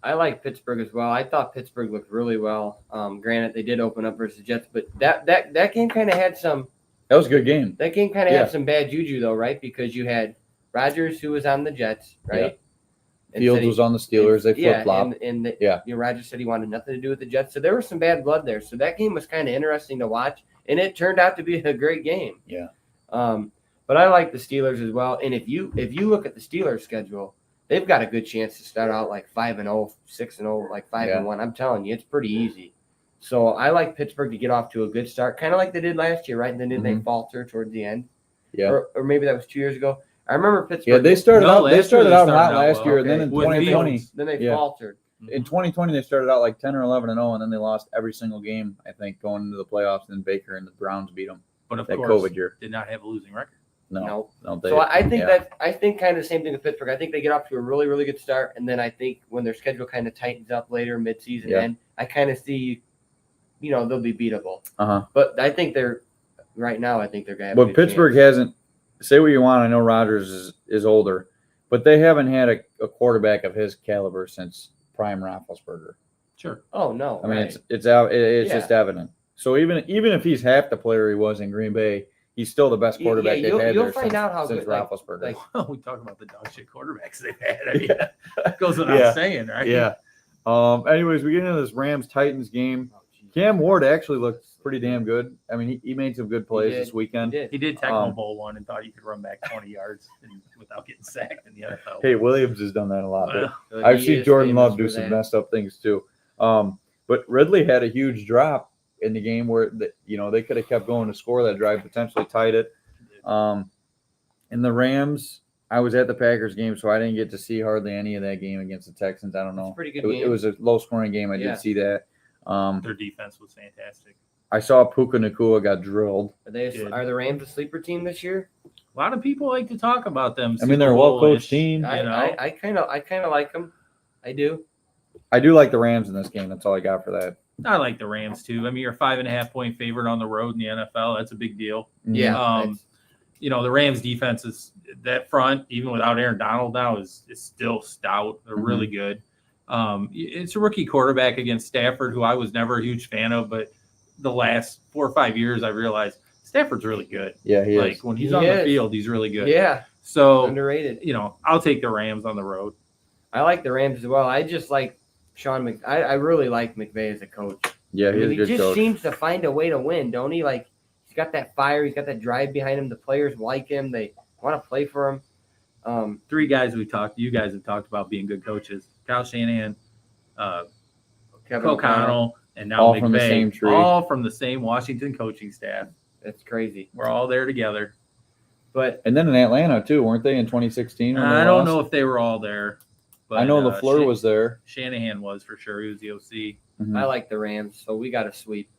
I like Pittsburgh as well. I thought Pittsburgh looked really well. Granted, they did open up versus Jets, but that game kind of had some. That was a good game. That game kind of had some bad juju, though, right? Because you had Rodgers, who was on the Jets, right? Yeah. Fields was on the Steelers. They flip-flopped. And Rodgers said he wanted nothing to do with the Jets. So there was some bad blood there. So that game was kind of interesting to watch. And it turned out to be a great game. Yeah. But I like the Steelers as well. And if you look at the Steelers schedule, they've got a good chance to start out like 5-0, 6-0, like 5-1. I'm telling you, it's pretty easy. So I like Pittsburgh to get off to a good start, kind of like they did last year, right? And then didn't they falter towards the end? Yeah. Or maybe that was 2 years ago. I remember Pittsburgh. Yeah, they started out hot last year, okay. and then in 2020, then they faltered. In 2020, they started out like 10 or 11-0, and then they lost every single game, I think, going into the playoffs. And then Baker and the Browns beat them. But of that course, COVID year. Did not have a losing record. No. So I think kind of the same thing with Pittsburgh. I think they get off to a really, really good start, and then I think when their schedule kind of tightens up later, mid-season, then I kind of see, they'll be beatable. But I think right now, I think they're going to have. But Pittsburgh hasn't. Say what you want. I know Rodgers is older, but they haven't had a quarterback of his caliber since prime Roethlisberger. Sure. Oh no. I mean, it's just evident. So even if he's half the player he was in Green Bay, he's still the best quarterback they've had there since Roethlisberger. We talk about the dog shit quarterbacks they've had. I mean, that goes without saying, right? Yeah. Anyways, we get into this Rams-Titans game. Cam Ward actually looked pretty damn good. I mean, he made some good plays this weekend. He did tackle Bowl one and thought he could run back 20 yards without getting sacked in the NFL. Hey, Williams has done that a lot. But I've seen Jordan Love do some messed up things too. But Ridley had a huge drop in the game where they could have kept going to score that drive, potentially tied it. In the Rams, I was at the Packers game, so I didn't get to see hardly any of that game against the Texans. I don't know. Pretty good game. It was a low-scoring game. I did see that. Their defense was fantastic. I saw Puka Nacua got drilled. Are the Rams a sleeper team this year? A lot of people like to talk about them. I mean, they're a well-coached team. I kind of like them. I do. I do like the Rams in this game. That's all I got for that. I like the Rams too. I mean, you're a 5.5-point favorite on the road in the NFL. That's a big deal. Yeah. The Rams defense is that front, even without Aaron Donald now, is still stout. They're really good. It's a rookie quarterback against Stafford, who I was never a huge fan of, but the last 4 or 5 years, I realized Stafford's really good. Yeah, he is. When he's on the field, he's really good. Yeah. So underrated. I'll take the Rams on the road. I like the Rams as well. I just like Sean I really like McVay as a coach. Yeah, he's a good coach. He just seems to find a way to win, don't he? Like, he's got that fire. He's got that drive behind him. The players like him. They want to play for him. 3 guys you guys have talked about being good coaches. Kyle Shanahan, Kevin O'Connell, and now all McVay. From the same tree. All from the same Washington coaching staff. That's crazy. We're all there together. And then in Atlanta, too, weren't they, in 2016? I don't know if they were all there. But, I know LaFleur was there. Shanahan was for sure. He was the OC. I like the Rams, so we got a sweep.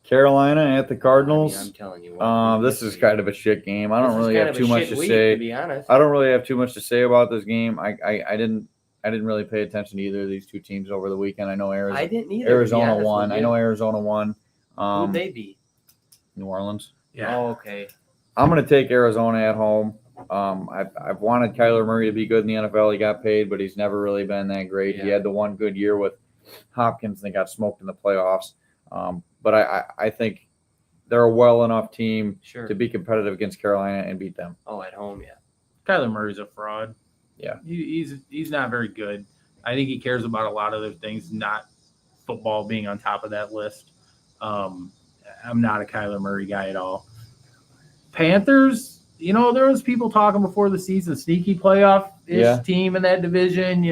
Carolina at the Cardinals. I'm telling you. This is kind of a shit game. I don't really have too much to week, say. To be honest, I don't really have too much to say about this game. I didn't really pay attention to either of these two teams over the weekend. I know I didn't either. Arizona won. I know Arizona won. Who'd they be? New Orleans. Yeah. Oh, okay. I'm going to take Arizona at home. I've wanted Kyler Murray to be good in the NFL. He got paid, but he's never really been that great. Yeah. He had the one good year with Hopkins and they got smoked in the playoffs. But I think they're a well enough team to be competitive against Carolina and beat them. Oh, at home, yeah. Kyler Murray's a fraud. Yeah. He's not very good. I think he cares about a lot of other things, not football being on top of that list. I'm not a Kyler Murray guy at all. Panthers, there was people talking before the season, sneaky playoff-ish team in that division,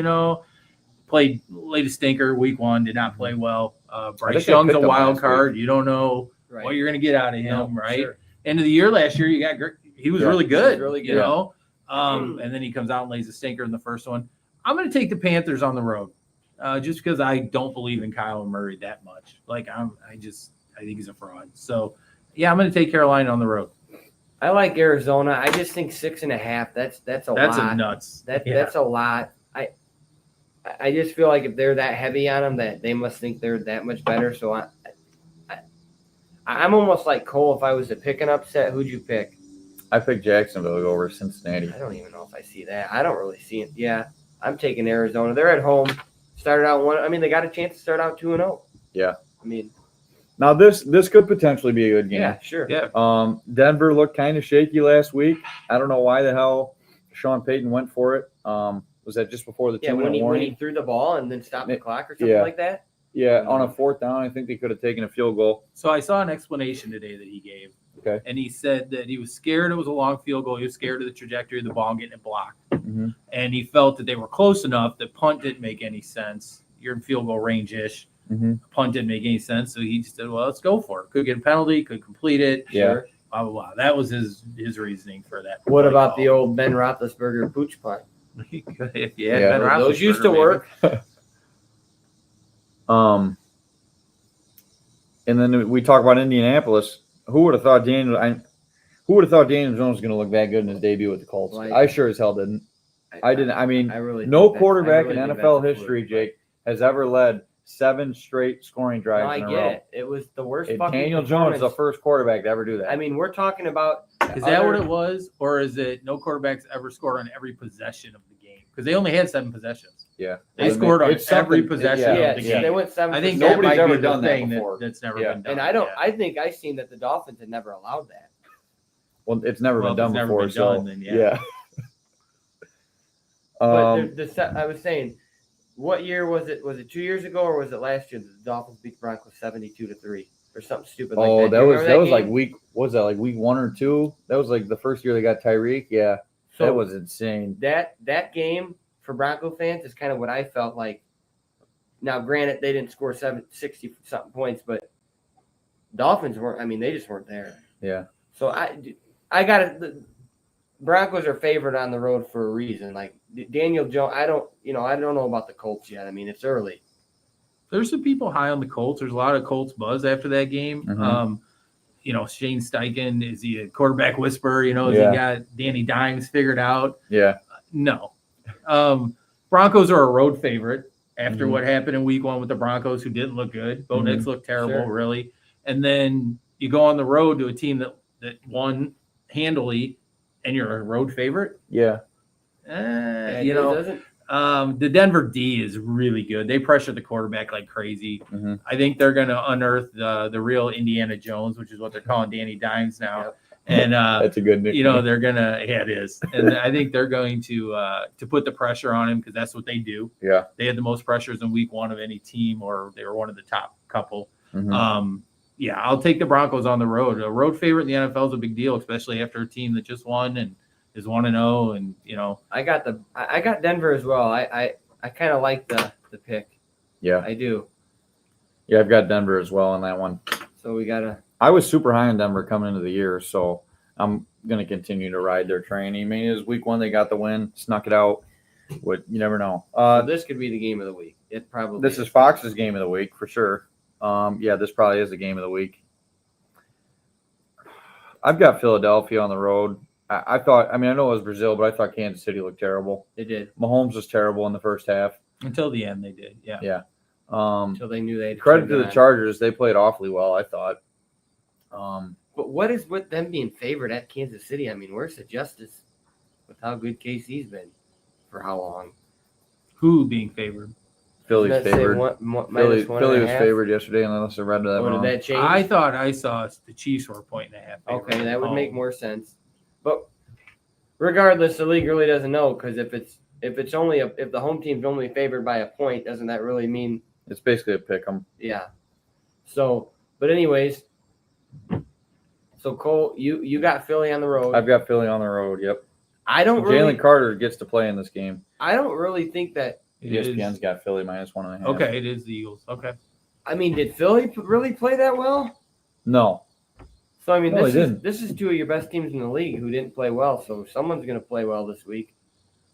played late a stinker week 1, did not play well. Bryce Young's a wild card. You don't know what you're going to get out of him, right? Sure. End of the year last year, he was really good, and then he comes out and lays a stinker in the first one. I'm going to take the Panthers on the road just because I don't believe in Kyler Murray that much. I think he's a fraud. So, I'm going to take Carolina on the road. I like Arizona. I just think 6.5. That's a lot. That's a nuts. That's a lot. I just feel like if they're that heavy on them, that they must think they're that much better. So I'm almost like Cole. If I was to pick an upset, who'd you pick? I picked Jacksonville to go over Cincinnati. I don't even know if I see that. I don't really see it. Yeah, I'm taking Arizona. They're at home. Started out 1. I mean, they got a chance to start out 2-0. Yeah. I mean. Now this could potentially be a good game. Yeah, sure. Yeah. Denver looked kind of shaky last week. I don't know why the hell Sean Payton went for it. Was that just before the 2-minute warning? When he threw the ball and then stopped the clock or something like that? Yeah, on a 4th down, I think they could have taken a field goal. So I saw an explanation today that he gave. Okay. And he said that he was scared it was a long field goal. He was scared of the trajectory of the ball and getting it blocked. Mm-hmm. And he felt that they were close enough that punt didn't make any sense. You're in field goal range-ish. Mm-hmm. Punt didn't make any sense, so he just said, well, let's go for it. Could get a penalty, could complete it. Yeah. Sure. Blah, blah, blah. That was his reasoning for that. What about the old Ben Roethlisberger pooch punt? Ben those used to work. And then we talk about Indianapolis. Who would have thought Daniel Jones was going to look that good in his debut with the Colts? I sure as hell didn't. I didn't. I mean, no quarterback in NFL history, Jake, has ever led 7 straight scoring drives in a row. I get it. It was the worst fucking Daniel Jones is the first quarterback to ever do that. I mean, we're talking about. Is that what it was? Or is it no quarterbacks ever scored on every possession of the game? Because they only had 7 possessions. Yeah. They scored on every possession of the game. They went 7. I think nobody's ever done that before. That's never been done. And I think I seen that the Dolphins had never allowed that. Well, it's never been done before. Yeah. But I was saying, what year was it? Was it 2 years ago or was it last year that the Dolphins beat the Broncos 72-3 or something stupid like that? Oh, that was like week. What was that, like week 1 or 2? That was like the first year they got Tyreek. Yeah, so that was insane. That game for Bronco fans is kind of what I felt like. Now, granted, they didn't score 60 something points, but Dolphins weren't. I mean, they just weren't there. Yeah. So I got it. The Broncos are favored on the road for a reason. Like Daniel Jones, I don't know about the Colts yet. I mean, it's early. There's some people high on the Colts. There's a lot of Colts buzz after that game. Mm-hmm. Shane Steichen, is he a quarterback whisperer? Has he got Danny Dimes figured out? Yeah. No. Broncos are a road favorite after what happened in week 1 with the Broncos, who didn't look good. Bo Nix looked terrible, really. And then you go on the road to a team that won handily, and you're a road favorite. Yeah. The Denver D is really good. They pressure the quarterback like crazy. Mm-hmm. I think they're going to unearth the real Indiana Jones, which is what they're calling Danny Dimes now. Yep. And that's a good nickname. they're gonna. Yeah, it is. And I think they're going to put the pressure on him because that's what they do. Yeah. They had the most pressures in week 1 of any team, or they were one of the top couple. Mm-hmm. I'll take the Broncos on the road. A road favorite in the NFL is a big deal, especially after a team that just won and is 1-0. And I got Denver as well. I kind of like the pick. Yeah, I do. Yeah, I've got Denver as well in that one. So we gotta. I was super high on Denver coming into the year, so I'm gonna continue to ride their train. I mean, it was week 1 they got the win, snuck it out. You never know. So this could be the game of the week. It probably. This is Fox's game of the week for sure. This probably is the game of the week. I've got Philadelphia on the road. I know it was Brazil, but I thought Kansas City looked terrible. They did. Mahomes was terrible in the first half. Until the end, they did. Yeah. Yeah. Until they knew they had Credit to the Chargers. They played awfully well, I thought. But what is with them being favored at Kansas City? I mean, where's the justice with how good KC's been for how long? Who being favored? Philly's favored. Philly was half? favored yesterday, unless I read that wrong. Did that change? I thought I saw the Chiefs were a 1.5 favorite. Okay, that would make more sense. But regardless, the league really doesn't know, because if the home team's only favored by a point, doesn't that really mean It's basically a pick 'em. Yeah. So, but anyways, so Cole, you got Philly on the road. I've got Philly on the road. Yep. Jalen Carter gets to play in this game. I don't really think that. ESPN's got Philly -1.5. Okay, it is the Eagles. Okay. I mean, did Philly really play that well? No. So I mean, No, this is two of your best teams in the league who didn't play well. So someone's going to play well this week,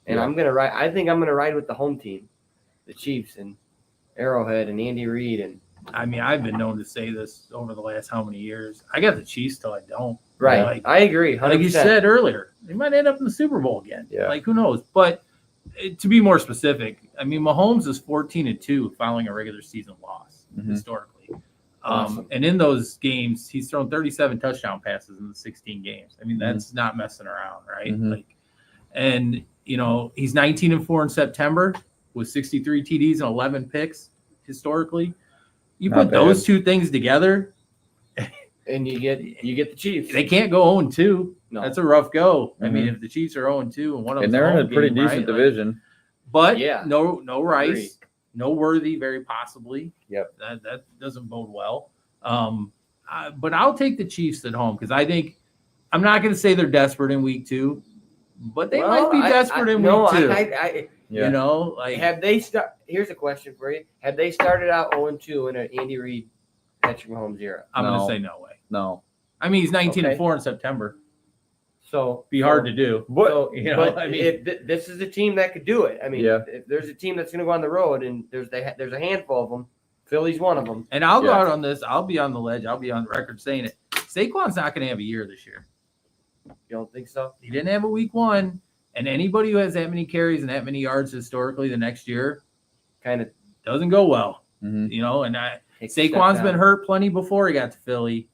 and Yeah. I think I'm gonna ride with the home team, the Chiefs and Arrowhead and Andy Reid and. I mean, I've been known to say this over the last how many years. I got the Chiefs till I don't. Right. Like, I agree. 100%. like you said earlier, they might end up in the Super Bowl again. Yeah. Like, who knows? But to be more specific, I mean, Mahomes is 14-2 following a regular season loss historically. Awesome. And in those games, he's thrown 37 touchdown passes in the 16 games. I mean, that's not messing around, right? Like, and he's 19-4 in September with 63 TDs and 11 picks historically. You Not put bad. those two things together, and you get the Chiefs. they can't go 0-2. No. That's a rough go. I mean, if the Chiefs are 0-2 and one of them, And they're in a pretty decent division. But Yeah. no Rice, Agreed. no Worthy, very possibly. Yep. That doesn't bode well. But I'll take the Chiefs at home because I think I'm not going to say they're desperate in week 2, but they might be desperate in week 2. Have they start? Here's a question for you: have they started out 0-2 in an Andy Reid, Patrick Mahomes era? I'm going No. to say no way. No. I mean, he's 19-4 in September. So Be hard to do. So, I mean, this is a team that could do it. I mean, Yeah. if there's a team that's going to go on the road, and there's a handful of them. Philly's one of them. and I'll go Yeah. out on this. I'll be on the ledge. I'll be on the record saying it. Saquon's not going to have a year this year. You don't think so? He didn't have a week 1. And anybody who has that many carries and that many yards historically the next year Kind of. doesn't go well. Mhm. And Takes a step Saquon's down. been hurt plenty before he got to Philly.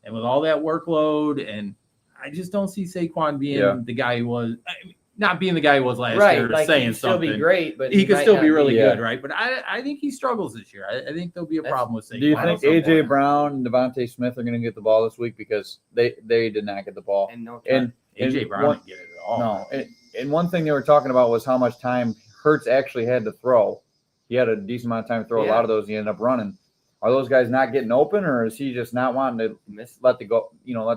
And with all that workload, and I just don't see Saquon being the guy he was. I mean, not being the guy he was last year, Like, saying he'd still something. be great, but He could might still not be really Yeah. good, right? But I think he struggles this year. I think there'll be a problem with Saquon. Do you at think some A.J. point. Brown and Devontae Smith are going to get the ball this week because they did not get the ball? And no And A.J. and Brown one- didn't get it at all. No. And one thing they were talking about was how much time Hurts actually had to throw. He had a decent amount of time to throw. A Yeah. lot of those he ended up running. Are those guys not getting open, or is he just not wanting to let the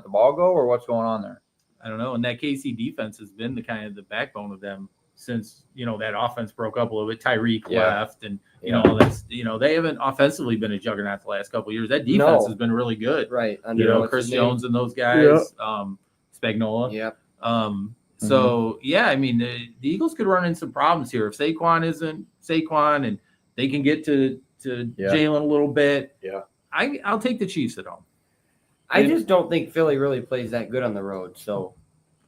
ball go, or what's going on there? I don't know. And that KC defense has been the backbone of them since, that offense broke up a little bit. Tyreek left, and they haven't offensively been a juggernaut the last couple of years. That defense has been really good. Right. Chris Jones and those guys, Spagnuolo. Yep. So I mean, the Eagles could run into some problems here if Saquon isn't Saquon, and they can get to Jalen a little bit. Yeah. I'll take the Chiefs at home. I just don't think Philly really plays that good on the road. So,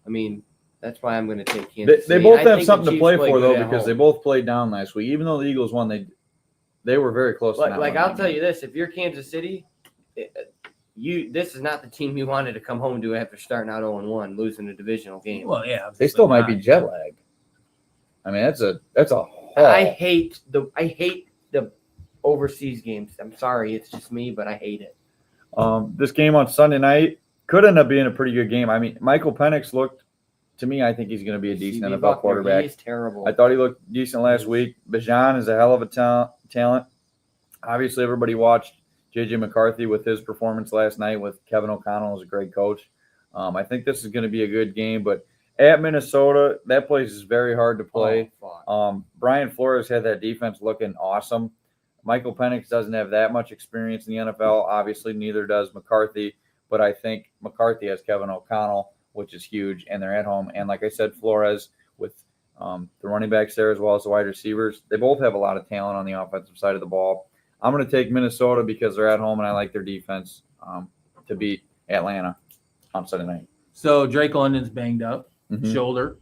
I mean, that's why I'm going to take Kansas They City. both I have think something the to Chiefs play play for, good though, at because home. they both played down last week. Even though the Eagles won, they were very close to that Like one. I'll tell you this: if you're Kansas City, this is not the team you wanted to come home to after starting out 0-1, losing a divisional game. Well, yeah, They still might be jet lagged. I mean, that's a haul. I hate the overseas games. I'm sorry, it's just me, but I hate it. This game on Sunday night could end up being a pretty good game. I mean, Michael Penix looked, to me, I think he's going to be a decent CB NFL Buckner, quarterback. He's terrible. I thought he looked decent last week. Bijan is a hell of a talent. Obviously, everybody watched J.J. McCarthy with his performance last night with Kevin O'Connell as a great coach. I think this is going to be a good game, but at Minnesota, that place is very hard to play. Brian Flores had that defense looking awesome. Michael Penix doesn't have that much experience in the NFL. Obviously, neither does McCarthy, but I think McCarthy has Kevin O'Connell, which is huge, and they're at home. And like I said, Flores with the running backs there as well as the wide receivers, they both have a lot of talent on the offensive side of the ball. I'm going to take Minnesota because they're at home and I like their defense to beat Atlanta. on Sunday night. So Drake London's banged up, Mhm. shoulder.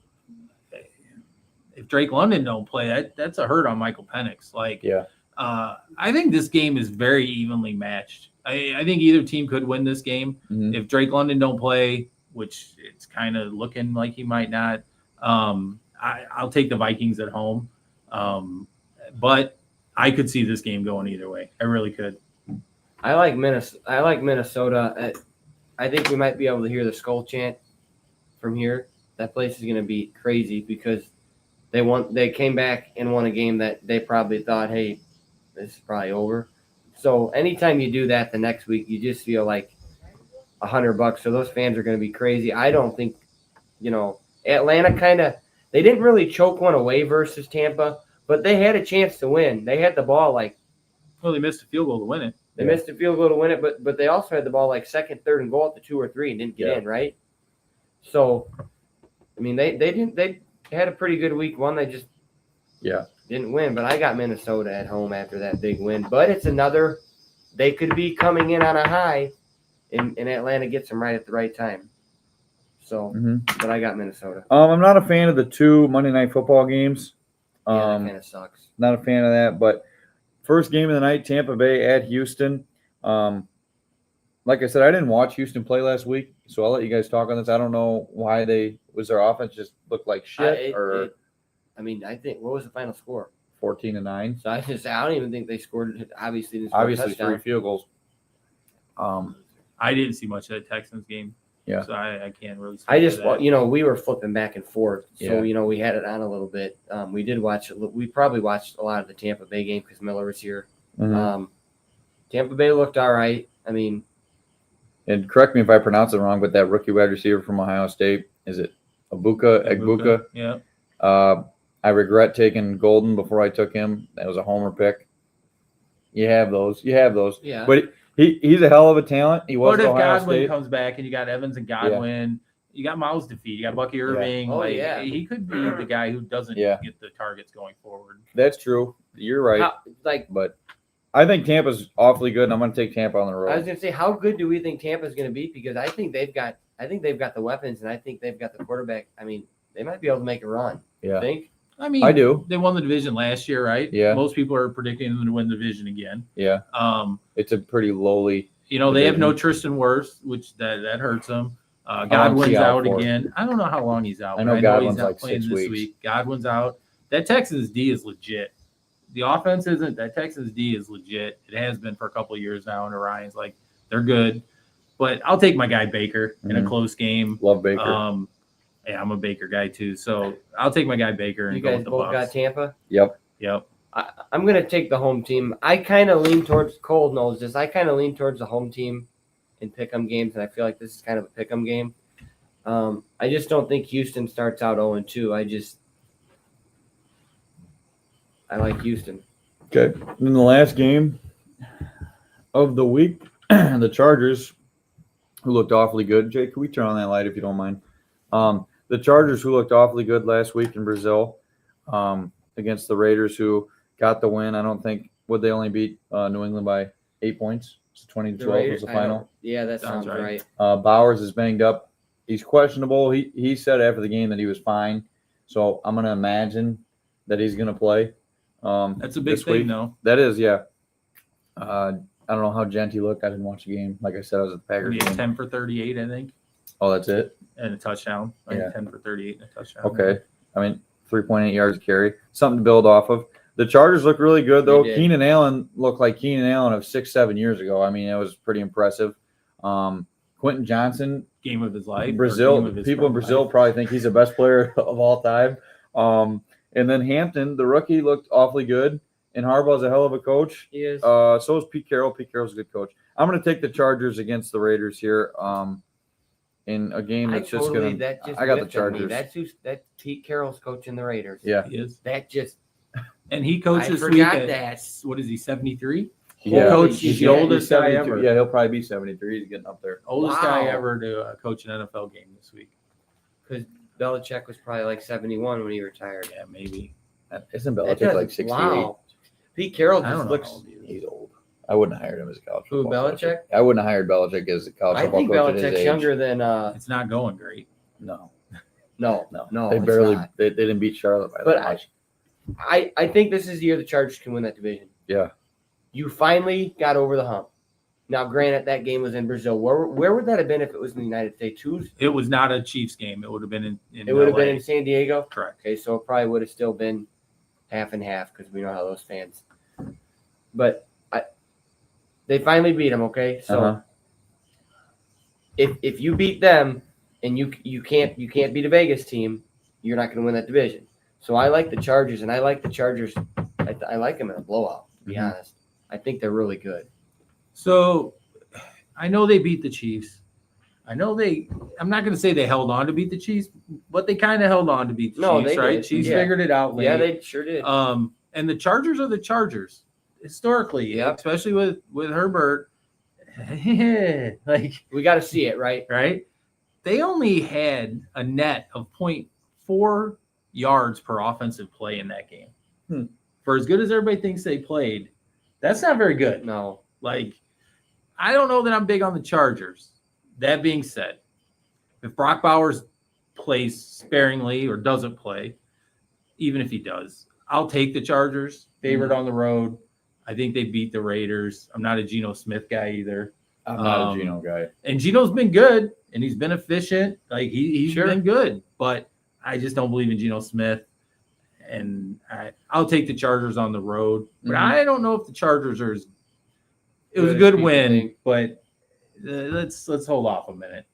If Drake London don't play, that's a hurt on Michael Penix. Yeah. I think this game is very evenly matched. I think either team could win this game. Mhm. If Drake London don't play, which it's kind of looking like he might not, I'll take the Vikings at home. But I could see this game going either way. I really could. I like Minnesota. I think we might be able to hear the skull chant from here. That place is going to be crazy because they came back and won a game that they probably thought, hey, this is probably over. So anytime you do that the next week, you just feel like $100. So those fans are going to be crazy. I don't think, Atlanta they didn't really choke one away versus Tampa, but they had a chance to win. They had the ball Well, they missed a field goal to win it. They missed a field goal to win it, but they also had the ball second, third, and goal at the 2 or 3 and didn't get in, right? So, I mean, they had a pretty good week one. They just didn't win. But I got Minnesota at home after that big win. But it's another – they could be coming in on a high, and Atlanta gets them right at the right time. So, but I got Minnesota. I'm not a fan of the 2 Monday Night Football games. That kind of sucks. Not a fan of that, but – first game of the night, Tampa Bay at Houston. Like I said, I didn't watch Houston play last week, so I'll let you guys talk on this. I don't know why their offense just looked like shit. I think what was the final score? 14-9. So I don't even think they scored. Obviously, obviously 3 field goals. I didn't see much of that Texans game. Yeah. So I can't really. I just, we were flipping back and forth. So, Yeah. We had it on a little bit. We did watch it. We probably watched a lot of the Tampa Bay game because Miller was here. Mhm. Tampa Bay looked all right. I mean, And correct me if I pronounce it wrong, but that rookie wide receiver from Ohio State, is it Egbuka? Yeah. I regret taking Golden before I took him. That was a homer pick. You have those. yeah. But he's a hell of a talent. He was But at if Ohio Godwin State. comes back and you got Evans and Godwin, you got Miles to feed, you got Bucky Irving. Oh, yeah. He could be the guy who doesn't get the targets going forward. That's true. You're right. But I think Tampa's awfully good, and I'm going to take Tampa on the road. I was going to say, how good do we think Tampa's going to be? Because I think they've got the weapons, and I think they've got the quarterback. I mean, they might be able to make a run. Yeah. You think? I mean, I do. They won the division last year, right? Yeah. Most people are predicting them to win the division again. Yeah. It's a pretty lowly. They have no Tristan Wirfs, which that hurts them. Godwin's out again. I don't know how long he's out. I know he's Godwin's not like playing 6 this weeks. week. Godwin's out. That Texans D is legit. The offense isn't. That Texans D is legit. It has been for a couple of years now, and Orion's they're good. But I'll take my guy Baker in a close game. Love Baker. Yeah, I'm a Baker guy too, so I'll take my guy Baker and You go guys with the both Bucs. got Tampa? Yep. I'm going to take the home team. I kind of lean towards Cole knows this. I kind of lean towards the home team in pick'em games, and I feel like this is kind of a pick'em game. I just don't think Houston starts out 0-2. I like Houston. Okay. In the last game of the week, the Chargers, who looked awfully good. Jake, can we turn on that light if you don't mind? The Chargers, who looked awfully good last week in Brazil, against the Raiders, who got the win. I don't think would they only beat New England by 8 points. So 20-12 was the final. Yeah, that sounds right. Bowers is banged up. He's questionable. He said after the game that he was fine. So I'm gonna imagine that he's gonna play. That's a big thing, though. That is, yeah. I don't know how Genty looked. I didn't watch the game. Like I said, I was at the Packers game. 10 for 38, I think. Oh, that's it? And a touchdown. Yeah. 10 for 38 and a touchdown. Okay. I mean, 3.8 yards a carry. Something to build off of. The Chargers look really good, though. Keenan Allen looked like Keenan Allen of 6-7 years ago. I mean, it was pretty impressive. Quentin Johnson. Game of his life. People in Brazil probably think he's the best player of all time. And then Hampton, the rookie, looked awfully good. And Harbaugh's a hell of a coach. He is. So is Pete Carroll. Pete Carroll's a good coach. I'm going to take the Chargers against the Raiders here. In a game that's I got the Chargers. That Pete Carroll's coaching the Raiders. Yeah, he is. And he coaches. I forgot that. What is he? 73. Yeah, coach. He's the oldest guy ever. Yeah, he'll probably be 73. He's getting up there. Oldest guy ever to coach an NFL game this week. Because Belichick was probably 71 when he retired. Yeah, maybe. Isn't Belichick 68? Wow. Pete Carroll just looks. He's old. I wouldn't have hired him as a college Who, football coach. Belichick? I wouldn't have hired Belichick as a college I football think coach at his Belichick's age. younger than It's not going great. No. no. They it's barely not. they didn't beat Charlotte by But that much. I think this is the year the Chargers can win that division. Yeah. You finally got over the hump. Now, granted, that game was in Brazil. Where would that have been if it was in the United States? It was not a Chiefs game. It would have been in It would have LA. been in San Diego? Correct. Okay, so it probably would have still been half and half because we know how those fans. But they finally beat them, okay? So if you beat them and you can't beat a Vegas team, you're not going to win that division. So I like the Chargers, and I like the Chargers. I like them in a blowout, to be honest. I think they're really good. So I know they beat the Chiefs. I'm not going to say they held on to beat the Chiefs, but they kind of held on to beat the Chiefs, they right? did. Chiefs Yeah. figured it out late. Yeah, they sure did. And the Chargers are the Chargers historically, Yep. especially with Herbert. Like, We got to see it, right? right? They only had a net of 0.4 yards per offensive play in that game. For as good as everybody thinks they played, that's not very good. No. Like, I don't know that I'm big on the Chargers. That being said, if Brock Bowers plays sparingly or doesn't play, even if he does, I'll take the Chargers. Favored on the road. I think they beat the Raiders. I'm not a Geno Smith guy either. I'm not a Geno guy. And Geno's been good, and he's been efficient. Like, he's Sure. been good. But I just don't believe in Geno Smith. And I'll take the Chargers on the road. But I don't know if the Chargers are as – it was a Good as good people win, think. but let's hold off a minute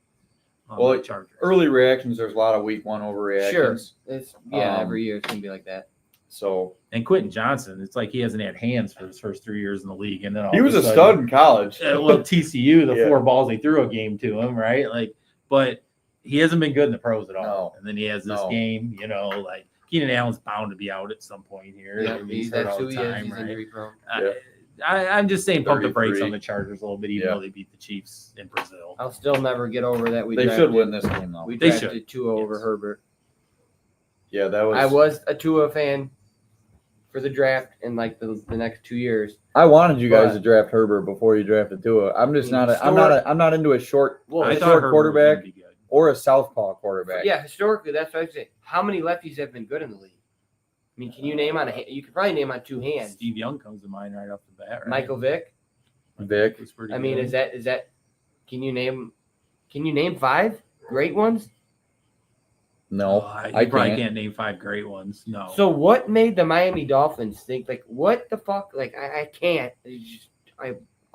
on Well, the Chargers. Early reactions, there's a lot of week one overreactions. Sure. It's every year it's going to be like that. So And Quentin Johnson, it's like he hasn't had hands for his first 3 years in the league. And then all he of was a sudden- stud in college. Well, TCU, the Yeah. 4 balls they threw a game to him, right? Like, but he hasn't been good in the pros at all. No. And then he has this No. game, like Keenan Allen's bound to be out at some point here. Yeah, I mean, he's hurt that's all who the he is. time, He's right? injury prone. I'm just saying pump the brakes 33. on the Chargers a little bit, even Yeah. though they beat the Chiefs in Brazil. I'll still never get over that. They should win this game though. We They drafted should. Tua over Yes. Herbert. Yeah, that was. I was a Tua fan for the draft in like the next 2 years. I wanted you guys But- to draft Herbert before you drafted Tua. I'm just not. I'm not into a short Well, I it's thought short Herbert was gonna quarterback be good. or a southpaw quarterback. Yeah, historically, that's what I'm saying. How many lefties have been good in the league? I mean, can you name on you could probably name on 2 hands. Steve Young comes to mind right off the bat. Right? Michael Vick. Vic. was pretty I mean, good. is that? Can you name 5 great ones? No, You I probably can't. can't name 5 great ones. No. So what made the Miami Dolphins think like what the fuck? Like I can't.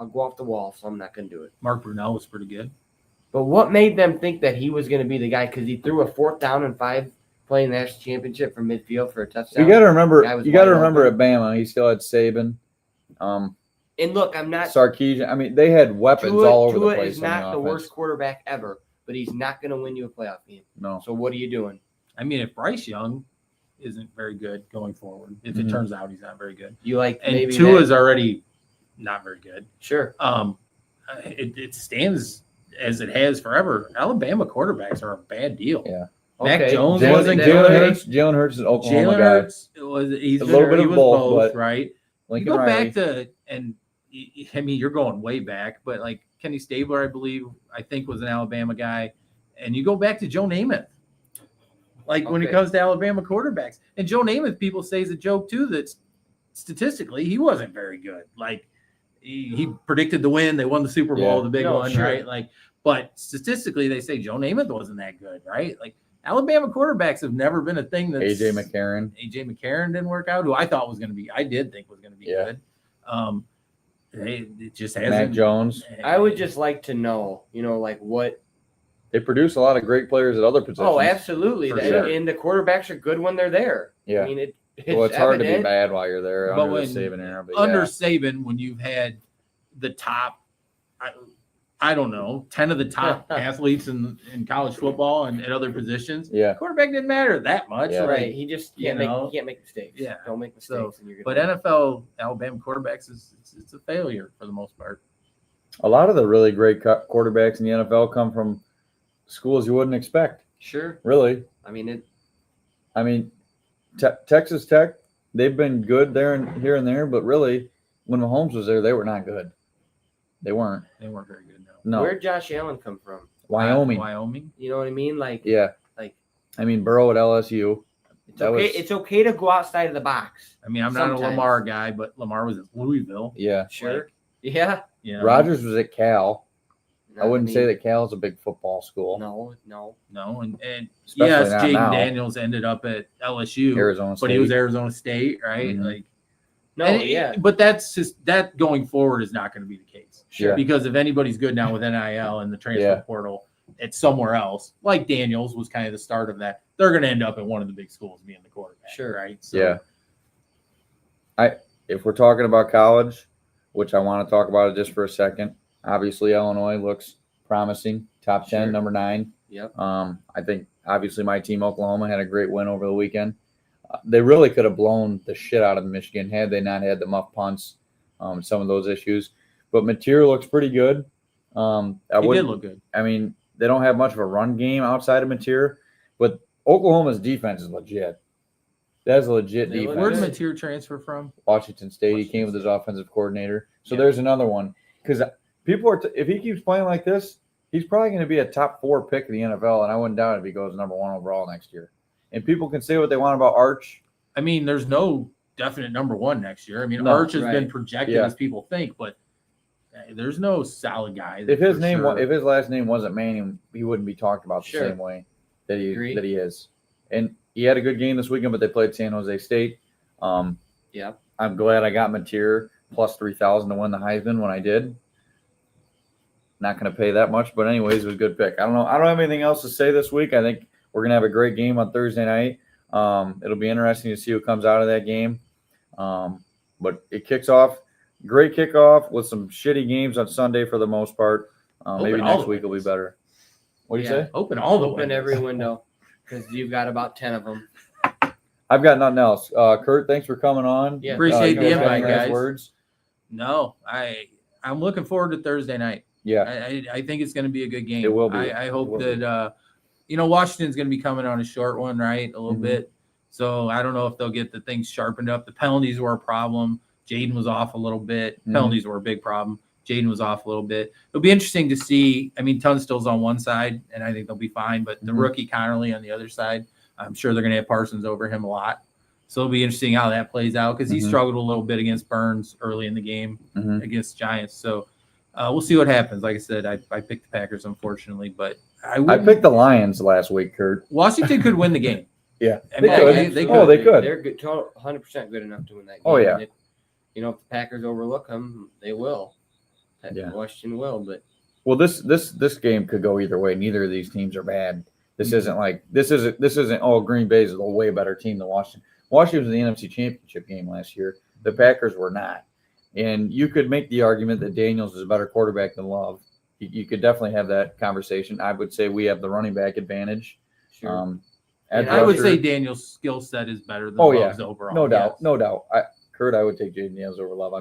I'll go off the wall, so I'm not gonna do it. Mark Brunell was pretty good. But what made them think that he was gonna be the guy? Because he threw a 4th down and 5 playing the national championship from midfield for a touchdown. You got to remember. Guy was You got to wide remember open. at Bama, he still had Saban, And look, I'm not. Sarkisian. I mean, they had weapons all over Tua the place. is on not the offense. worst quarterback ever, but he's not gonna win you a playoff game. No. So what are you doing? I mean, if Bryce Young isn't very good going forward, if it Mhm. turns out he's not very good, You like and maybe Tua that- is already not very good, sure. it stands as it has forever. Alabama quarterbacks are a bad deal. Yeah. Mac Okay. Jones Jalen wasn't Hurts. good. Jalen Hurts is an Oklahoma Jalen guy. Hurts he's A little bit he of was both, but right? You Lincoln go Riley. back to I mean, you're going way back, but like Kenny Stabler, I think was an Alabama guy, and you go back to Joe Namath. Like when it Okay. comes to Alabama quarterbacks, and Joe Namath, people say is a joke too. That statistically he wasn't very good. Like he predicted the win, they won the Super Bowl, Yeah. the big No, one, sure. right? Like, but statistically they say Joe Namath wasn't that good, right? Like Alabama quarterbacks have never been a thing. That's AJ McCarron. AJ McCarron didn't work out, who I thought was going to be, I did think was going to be Yeah. good. It just hasn't. Mac Jones. I would just like to know, like what. They produce a lot of great players at other positions. Oh, absolutely. For And- sure. And the quarterbacks are good when they're there. Yeah. I mean, it's Well, it's hard to be evident. bad while you're there But under when- the Saban era. But under yeah. Saban, when you've had the top, I don't know, 10 of the top athletes in college football and at other positions, Yeah. quarterback didn't matter that much. Yeah. Like, Right. He just can't You know? he can't make mistakes. Yeah. Don't make So, mistakes. and you're but gonna NFL, Alabama quarterbacks it's a failure for the most part. A lot of the really great quarterbacks in the NFL come from schools you wouldn't expect. Sure. Really. I mean, I mean, Texas Tech, they've been good there and here and there, but really, when Mahomes was there, they were not good. They weren't. They weren't very good. No. Where'd Josh Allen come from? Wyoming. Wyoming. You know what I mean? Like, Yeah. Like, I mean, Burrow at LSU. it's okay. It's okay to go outside of the box. I mean, I'm not Sometimes. a Lamar guy, but Lamar was at Louisville. Yeah. Sure. Like, Yeah. you know, Rodgers was at Cal. No, I wouldn't mean, say that Cal's a big football school. No. No, and Especially yes, not Jaden now. Daniels ended up at LSU, Arizona State. but he was Arizona State, right? Mhm. Like, No, and yeah. But that's just that going forward is not going to be the case. Sure. Because if anybody's good now with NIL and the transfer portal, it's somewhere else. Like Daniels was kind of the start of that. They're going to end up at one of the big schools being the quarterback. Sure. Right. So, Yeah. If we're talking about college, which I want to talk about it just for a second, obviously Illinois looks promising. Top 10, Sure. number 9. Yep. I think obviously my team Oklahoma had a great win over the weekend. They really could have blown the shit out of Michigan had they not had the muff punts, some of those issues. But material looks pretty good. he did look good. I mean, they don't have much of a run game outside of material, but Oklahoma's defense is legit. That's a legit They look defense. Where did good. Mateer transfer from? Washington State. He Washington came with his State. offensive coordinator. So Yeah. there's another one. Because people are, if he keeps playing like this, he's probably going to be a top 4 pick in the NFL, and I wouldn't doubt if he goes number 1 overall next year. And people can say what they want about Arch. I mean, there's no definite number 1 next year. I mean, No, Arch has right. been projected Yeah. as people think, but there's no solid guy. If his for name, sure. if his last name wasn't Manning, he wouldn't be talked about the Sure. same way that he Agreed. is. And he had a good game this weekend, but they played San Jose State. Yep. I'm glad I got Mateer plus 3,000 to win the Heisman when I did. Not going to pay that much, but anyways, it was a good pick. I don't have anything else to say this week. I think we're going to have a great game on Thursday night. It'll be interesting to see who comes out of that game. But it kicks off, great kickoff with some shitty games on Sunday for the most part. Maybe Open all next the week will be windows. better. What do you Yeah. say? Open all the Open windows. every window because you've got about 10 of them. I've got nothing else. Curt, thanks for coming on. Yeah. Appreciate You the guys have invite, any last guys. Words? No, I'm looking forward to Thursday night. Yeah. I think it's going to be a good game. It will be. I hope It will be. that Washington's going to be coming on a short one, right? A little Mhm. bit. So I don't know if they'll get the things sharpened up. The penalties were a problem. Jaden was off a little bit. Mhm. Penalties were a big problem. Jaden was off a little bit. It'll be interesting to see. I mean, Tunstall's on one side, and I think they'll be fine. But the Mhm. rookie Connerly on the other side, I'm sure they're going to have Parsons over him a lot. So it'll be interesting how that plays out because he Mhm. struggled a little bit against Burns early in the game Mhm. against Giants. So we'll see what happens. Like I said, I picked the Packers, unfortunately, but I wouldn't- picked the Lions last week, Curt. Washington could win the game. Yeah. I They mean, could. they Oh, could. they could. They're good, 100% good enough to win that game. Oh, yeah. And if the Packers overlook them, they will. Yeah. Washington will, but Well, this game could go either way. Neither of these teams are bad. This isn't. Oh, Green Bay is a way better team than Washington. Washington was in the NFC Championship game last year. The Packers were not, and you could make the argument that Daniels is a better quarterback than Love. You could definitely have that conversation. I would say we have the running back advantage. sure. Edge I would rusher- say Daniel's skill set is better than Oh, yeah. Love's overall. no doubt, yes. no doubt. Curt, I would take Jaden Daniels over Love.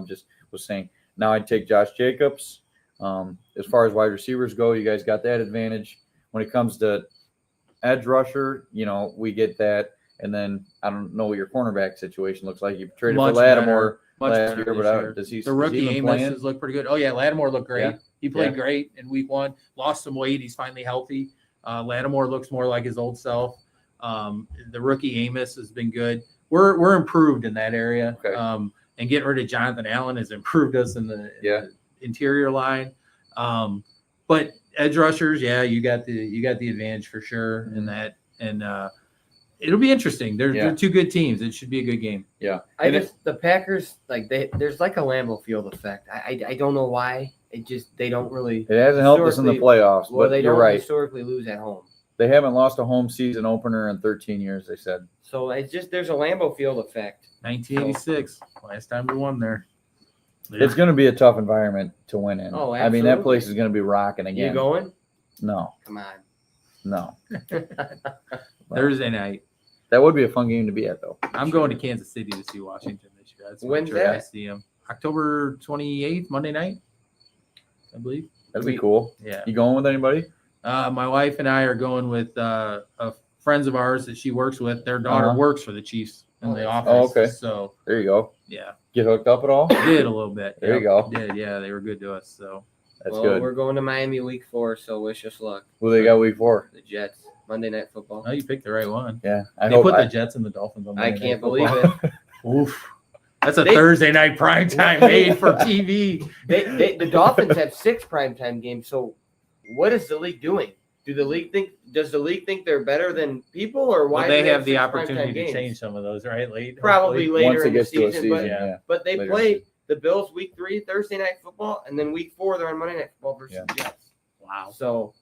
Was saying now I'd take Josh Jacobs. As far as wide receivers go, you guys got that advantage. When it comes to edge rusher, we get that. And then I don't know what your cornerback situation looks like. You traded Much for Lattimore Much last better year, this but year. does he? The rookie is he even Amos playing? has looked pretty good. Oh yeah, Lattimore looked great. Yeah. He played Yeah. great in week 1. Lost some weight. He's finally healthy. Lattimore looks more like his old self. The rookie Amos has been good. We're improved in that area. Okay. And getting rid of Jonathan Allen has improved us in the interior line. But edge rushers, yeah, you got the advantage for sure in that. And it'll be interesting. They're two good teams. It should be a good game. Yeah. The Packers, there's like a Lambeau Field effect. I don't know why. They don't really. It hasn't helped us in the playoffs, Well, but they you're don't right. historically lose at home. They haven't lost a home season opener in 13 years, they said. So there's a Lambeau Field effect. 1986, last time we won there. It's going to be a tough environment to win in. Oh, I mean, that absolutely. place is going to be rocking again. You going? No, Come on. no. Thursday night. That would be a fun game to be at, though. I'm going to Kansas City to see Washington this year. That's my When's trip to that? see 'em. October 28th, Monday night, I believe. That'd be cool. Yeah. You going with anybody? My wife and I are going with friends of ours that she works with. Their daughter Uh-huh. works for the Chiefs in the Oh, office. Oh, okay. So There you go. yeah, Get hooked up at all? did a little bit. There you Yep, go. Did yeah, they were good to us. So That's well, good. We're going to Miami week 4, so wish us luck. Who they got week 4? The Jets, Monday Night Football. oh, you picked the right one. Yeah, They put the Jets and the Dolphins on. I Monday can't Night believe Football. it. Oof. That's a They- Thursday night primetime made for TV. The Dolphins have 6 primetime games. So, what is the league doing? Does the league think they're better than people, or why? Well, they do have the 6 opportunity primetime to games? change some of those, right? Late, Probably hopefully. later once it in the gets to a season, season, yeah. yeah. but they Later play the Bills week 3 Thursday Night Football, and then week 4 they're on Monday Night Football versus the Jets. Wow. So,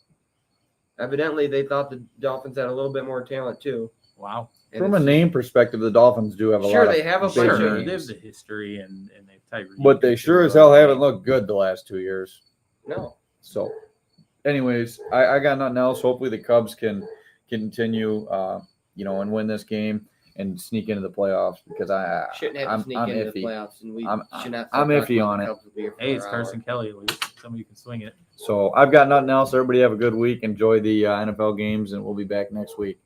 evidently they thought the Dolphins had a little bit more talent too. Wow. And From a it's- name perspective, the Dolphins do have a Sure, lot of they have a big bunch of Sure, names. they have the history and they've Tyreek. But they sure as hell haven't looked good the last 2 years. No. So, anyways, I got nothing else. Hopefully the Cubs can continue, and win this game and sneak into the playoffs because Shouldn't have I'm to sneak I'm into iffy. the playoffs, and we I'm- should not. I'm start talking iffy about on the it. Cubs will be here for Hey, it's an Carson hour. Kelly at least. Somebody can swing it. So I've got nothing else. Everybody have a good week. Enjoy the NFL games, and we'll be back next week.